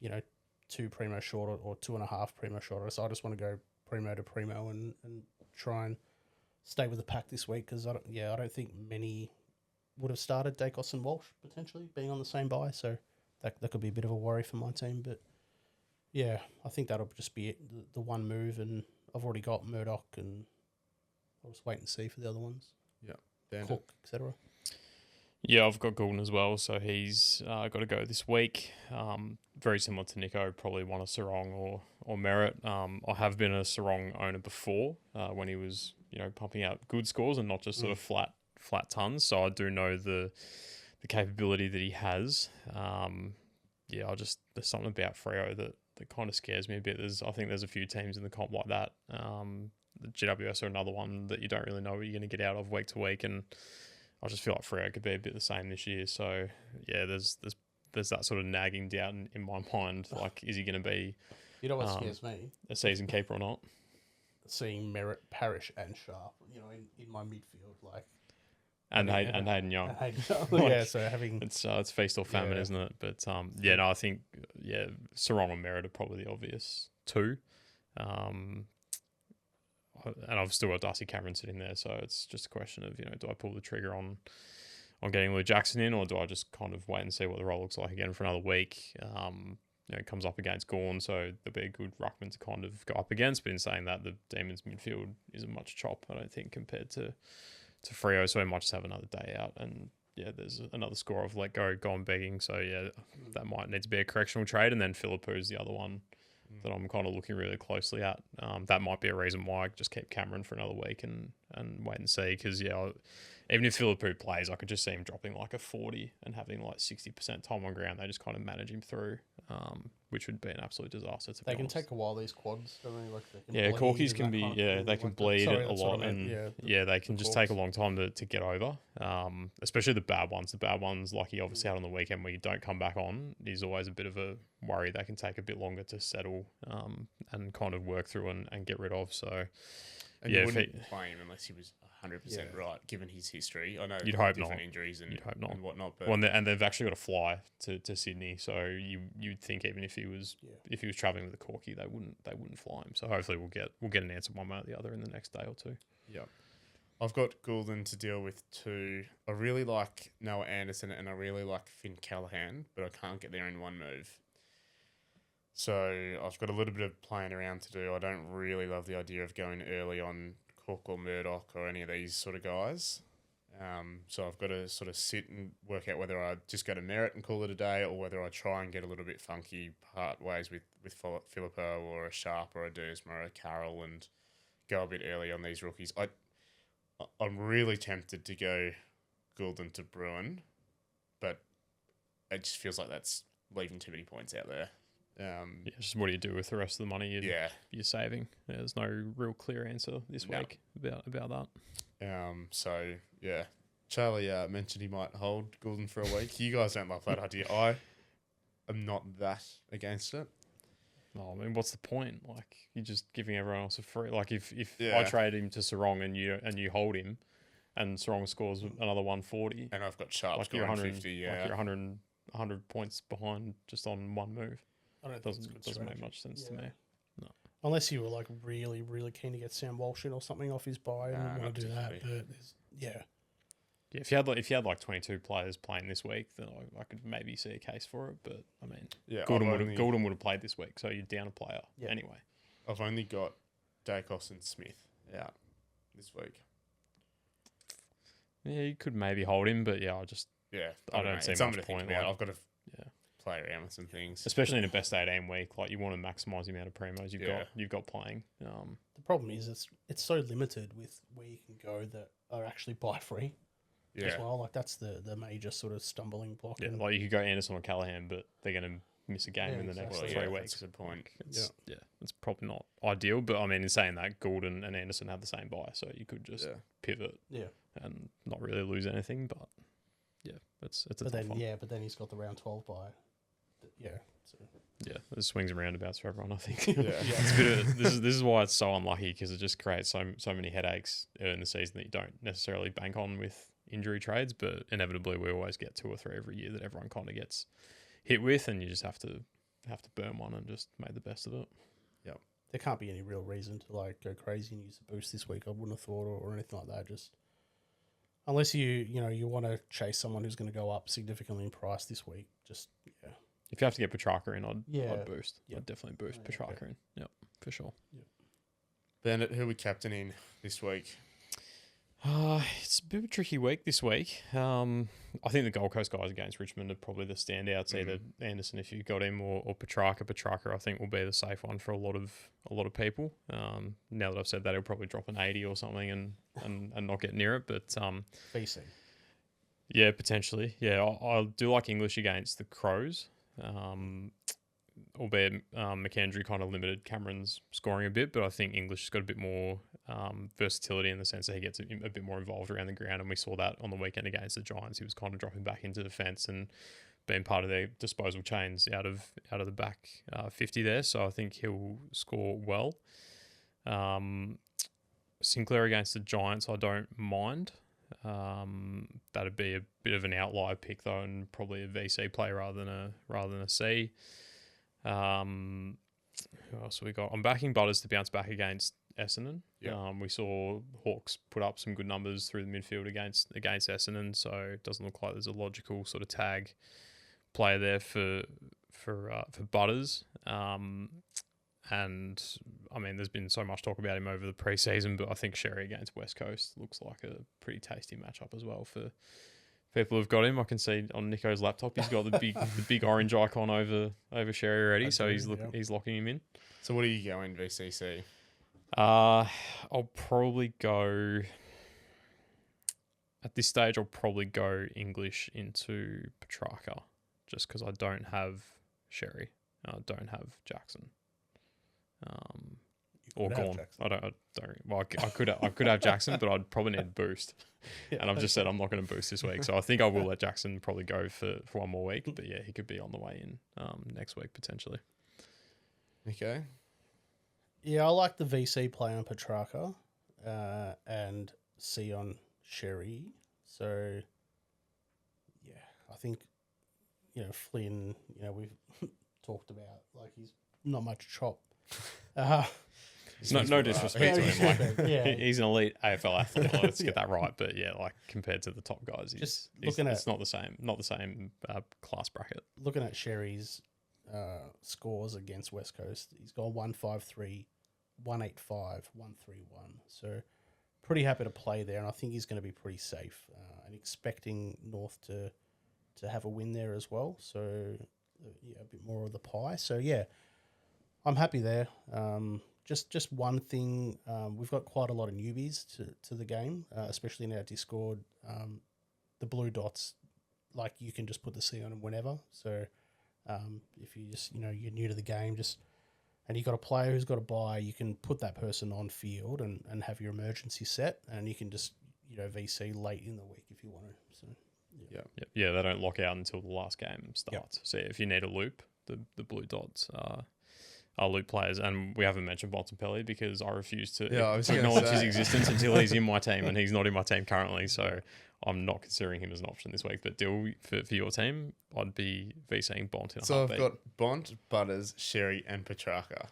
Speaker 2: 2 primo short or 2.5 primo short. So I just want to go primo to primo and try and stay with the pack this week, because I don't think many would have started Dacos and Walsh potentially being on the same bye, so that could be a bit of a worry for my team. But I think that'll just be it, the one move, and I've already got Murdock, and I'll just wait and see for the other ones.
Speaker 1: Yeah,
Speaker 2: Cook, etc.
Speaker 3: Yeah, I've got Gulden as well, so he's got to go this week. Very similar to Nico, probably one of Sarong or Merritt. I have been a Sarong owner before when he was pumping out good scores and not just sort of flat tons. So I do know the capability that he has. There's something about Freo that kind of scares me a bit. I think there's a few teams in the comp like that. The GWS are another one that you don't really know what you're going to get out of week to week, and I just feel like Freo could be a bit the same this year. So there's that sort of nagging doubt in my mind. Like, is he going to be?
Speaker 2: You know what scares me?
Speaker 3: A season keeper or not?
Speaker 2: Seeing Merritt, Parish, and Sharp, in my midfield, like.
Speaker 3: And Hayden Young.
Speaker 2: So having
Speaker 3: it's feast or famine, isn't it? But I think Sarong and Merritt are probably the obvious 2. And I've still got Darcy Cameron sitting there, so it's just a question of do I pull the trigger on getting Lou Jackson in, or do I just kind of wait and see what the role looks like again for another week? It comes up against Gawn, so there'll be a good ruckman to kind of go up against. But in saying that, the Demons midfield isn't much chop, I don't think, compared to Freo, so he might just have another day out. And there's another score of let go, gone begging. So that might need to be a correctional trade. And then Phillipou is the other one that I'm kind of looking really closely at. That might be a reason why I just keep Cameron for another week and wait and see. Because even if Phillipou plays, I could just see him dropping like a 40 and having like 60% time on ground. They just kind of manage him through, which would be an absolute disaster.
Speaker 2: They can take a while, these quads, don't they? Like
Speaker 3: Corkies can be, they can bleed a lot, and they can just take a long time to get over. Especially the bad ones. The bad ones, like he obviously had on the weekend, where you don't come back on, is always a bit of a worry. They can take a bit longer to settle, and kind of work through and get rid of. So,
Speaker 1: and you wouldn't play him unless he was 100% right, given his history. I know
Speaker 3: you'd hope
Speaker 1: different
Speaker 3: not.
Speaker 1: injuries and,
Speaker 3: you'd hope not.
Speaker 1: and whatnot. But
Speaker 3: and they've actually got to fly to Sydney, so you'd think even if he was travelling with a corky, they wouldn't fly him. So hopefully we'll get an answer one way or the other in the next day or two.
Speaker 1: Yeah, I've got Gulden to deal with too. I really like Noah Anderson and I really like Finn Callahan, but I can't get there in one move. So I've got a little bit of playing around to do. I don't really love the idea of going early on Cook or Murdock or any of these sort of guys. So I've got to sort of sit and work out whether I just go to merit and call it a day, or whether I try and get a little bit funky part ways with Phillipou or a Sharp or a Dersma or a Carroll and go a bit early on these rookies. I'm really tempted to go Gulden to Bruhn, but it just feels like that's leaving too many points out there.
Speaker 3: Just what do you do with the rest of the money you're saving? There's no real clear answer this week about that.
Speaker 1: So Charlie mentioned he might hold Gulden for a week. You guys don't love that idea. I am not that against it.
Speaker 3: No, I mean, what's the point? Like, you're just giving everyone else a free. Like, if I trade him to Sarong and you hold him, and Sarong scores another 140,
Speaker 1: and I've got Sharp
Speaker 3: like you're
Speaker 1: 150,
Speaker 3: like you're 100 points behind just on one move.
Speaker 2: I don't
Speaker 3: doesn't make much sense to me. No,
Speaker 2: unless you were like really, really keen to get Sam Walsh in or something off his buy, and want to do that. But
Speaker 3: if you had like 22 players playing this week, then I could maybe see a case for it. But I mean, Gulden would have played this week, so you're down a player anyway.
Speaker 1: I've only got Dacos and Smith out this week.
Speaker 3: Yeah, you could maybe hold him, but I don't see much point.
Speaker 1: I've got to play around with some things,
Speaker 3: especially in a best 18 week. Like, you want to maximise the amount of primos you've got playing.
Speaker 2: The problem is it's so limited with where you can go that are actually buy free. As well, like that's the major sort of stumbling block.
Speaker 3: Yeah, like you could go Anderson or Callahan, but they're going to miss a game in the next 3 weeks.
Speaker 1: That's a good point.
Speaker 3: It's probably not ideal, but I mean, in saying that, Gulden and Anderson have the same buy, so you could just pivot, and not really lose anything. But it's a tough one.
Speaker 2: But then he's got the round 12 buy.
Speaker 3: There's swings and roundabouts for everyone, I think. It's a bit of, this is why it's so unlucky, because it just creates so many headaches in the season that you don't necessarily bank on with injury trades, but inevitably we always get 2 or 3 every year that everyone kind of gets hit with, and you just have to burn one and just make the best of it.
Speaker 2: Yep. There can't be any real reason to like go crazy and use a boost this week, I wouldn't have thought, or anything like that. Just unless you want to chase someone who's going to go up significantly in price this week, just
Speaker 3: If you have to get Petracca in, I'd boost.
Speaker 2: Yep.
Speaker 3: I'd definitely boost Petracca in. Yep, for sure.
Speaker 2: Yep.
Speaker 1: Bandit, who are we captaining this week?
Speaker 3: It's a bit of a tricky week this week. I think the Gold Coast guys against Richmond are probably the standouts. Either Anderson, if you got him, or Petracca. Petracca, I think, will be the safe one for a lot of people. Now that I've said that, he'll probably drop an 80 or something and not get near it. But
Speaker 2: facing.
Speaker 3: Yeah, potentially. Yeah, I do like English against the Crows. Albeit McAndrew kind of limited Cameron's scoring a bit, but I think English has got a bit more versatility in the sense that he gets a bit more involved around the ground, and we saw that on the weekend against the Giants. He was kind of dropping back into defence and being part of their disposal chains out of the back 50 there, so I think he'll score well. Sinclair against the Giants, I don't mind. That'd be a bit of an outlier pick though, and probably a VC play rather than a C. Who else have we got? I'm backing Butters to bounce back against Essendon. Yep. We saw Hawks put up some good numbers through the midfield against Essendon, so it doesn't look like there's a logical sort of tag player there for Butters. And I mean, there's been so much talk about him over the preseason, but I think Sherry against West Coast looks like a pretty tasty matchup as well for people who've got him. I can see on Nico's laptop he's got the big orange icon over Sherry already, so he's locking him in.
Speaker 1: So what are you going VCC?
Speaker 3: I'll probably go... At this stage, I'll probably go English into Petracca, just because I don't have Sherry. I don't have Jackson. Or Gorn. I don't. Well, I could have Jackson, but I'd probably need a boost.
Speaker 2: Yeah,
Speaker 3: and I've just said I'm not going to boost this week, so I think I will let Jackson probably go for one more week. But yeah, he could be on the way in next week potentially.
Speaker 1: Okay.
Speaker 2: Yeah, I like the VC play on Petracca and C on Sherry. So, yeah, I think, Flynn, we've talked about, like, he's not much chop.
Speaker 3: No disrespect to him. Like,
Speaker 2: yeah.
Speaker 3: He's an elite AFL athlete. Let's get that right. But yeah, like compared to the top guys, it's not the same class bracket.
Speaker 2: Looking at Sherry's scores against West Coast, he's got 153, 185, 131. So pretty happy to play there, and I think he's going to be pretty safe. And expecting North to have a win there as well. So yeah, a bit more of the pie. So yeah, I'm happy there. Just one thing, we've got quite a lot of newbies to the game, especially in our Discord. The blue dots, like you can just put the C on them whenever. So if you just, you're new to the game, and you've got a player who's got a bye, you can put that person on field and have your emergency set, and you can just, VC late in the week if you want to. So
Speaker 3: yeah, they don't lock out until the last game starts. Yep. So if you need a loop, the blue dots are loop players, and we haven't mentioned Bontempelli because I refuse to acknowledge his existence until he's in my team, and he's not in my team currently, so I'm not considering him as an option this week. But Dill, for your team, I'd be VCing Bont in a heartbeat.
Speaker 1: I've got Bont, Butters, Sherry, and Petracca.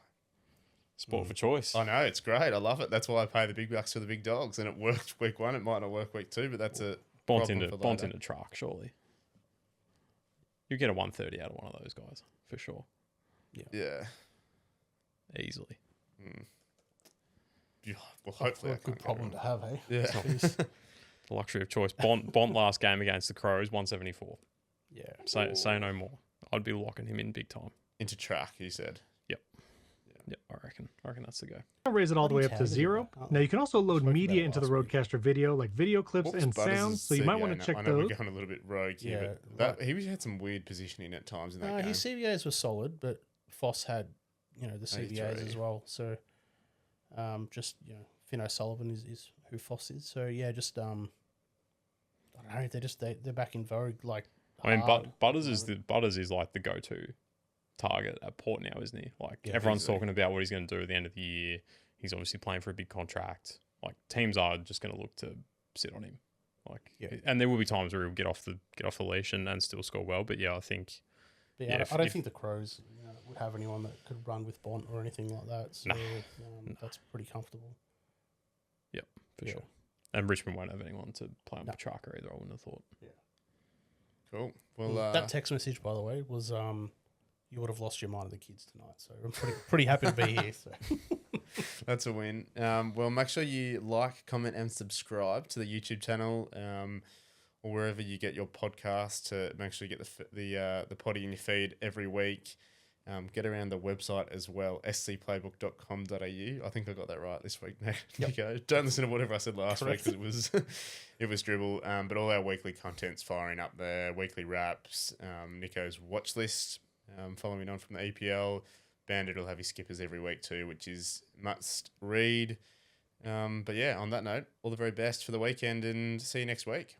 Speaker 3: Sport for choice.
Speaker 1: I know, it's great. I love it. That's why I pay the big bucks for the big dogs, and it worked week 1. It might not work week 2, but that's a
Speaker 3: Bont into truck, surely. You get a 130 out of one of those guys for sure.
Speaker 1: Yeah.
Speaker 3: Easily.
Speaker 1: Yeah, well, hopefully
Speaker 2: a good problem to have, eh?
Speaker 1: Yeah.
Speaker 3: The luxury of choice. Bont last game against the Crows, 174.
Speaker 2: Yeah.
Speaker 3: Say no more. I'd be locking him in big time.
Speaker 1: Into track, you said.
Speaker 3: Yep, I reckon that's the go.
Speaker 4: I'll raise it all the way up to 0. Now you can also load media into the Roadcaster video, like video clips and sounds, so you might want to check
Speaker 1: I know
Speaker 4: those.
Speaker 1: we're going a little bit rogue here, but he had some weird positioning at times in that game.
Speaker 2: His CVAs were solid, but Foss had, the CVAs as well. So, Finn O'Sullivan is who Foss is. So yeah, just I don't know. They're back in vogue. Like,
Speaker 3: I mean, Butters is like the go-to target at Port now, isn't he? Like everyone's talking about what he's going to do at the end of the year. He's obviously playing for a big contract. Like teams are just going to look to sit on him. Like, and there will be times where he'll get off the leash and still score well. But yeah, I think.
Speaker 2: I don't think the Crows would have anyone that could run with Bont or anything like that. So that's pretty comfortable.
Speaker 3: Yep, for sure. And Richmond won't have anyone to play on Petracca either, I wouldn't have thought.
Speaker 2: Yeah.
Speaker 1: Cool. Well,
Speaker 2: that text message, by the way, was you would have lost your mind of the kids tonight. So I'm pretty happy to be here. So.
Speaker 1: That's a win. Well, make sure you like, comment, and subscribe to the YouTube channel or wherever you get your podcast to make sure you get the potty in your feed every week. Get around the website as well, scplaybook.com.au. I think I got that right this week, Nico. Don't listen to whatever I said last week because it was dribble. But all our weekly content's firing up there, weekly wraps, Nico's watch list, following on from the EPL. Bandit will have his skippers every week too, which is must read. But yeah, on that note, all the very best for the weekend and see you next week.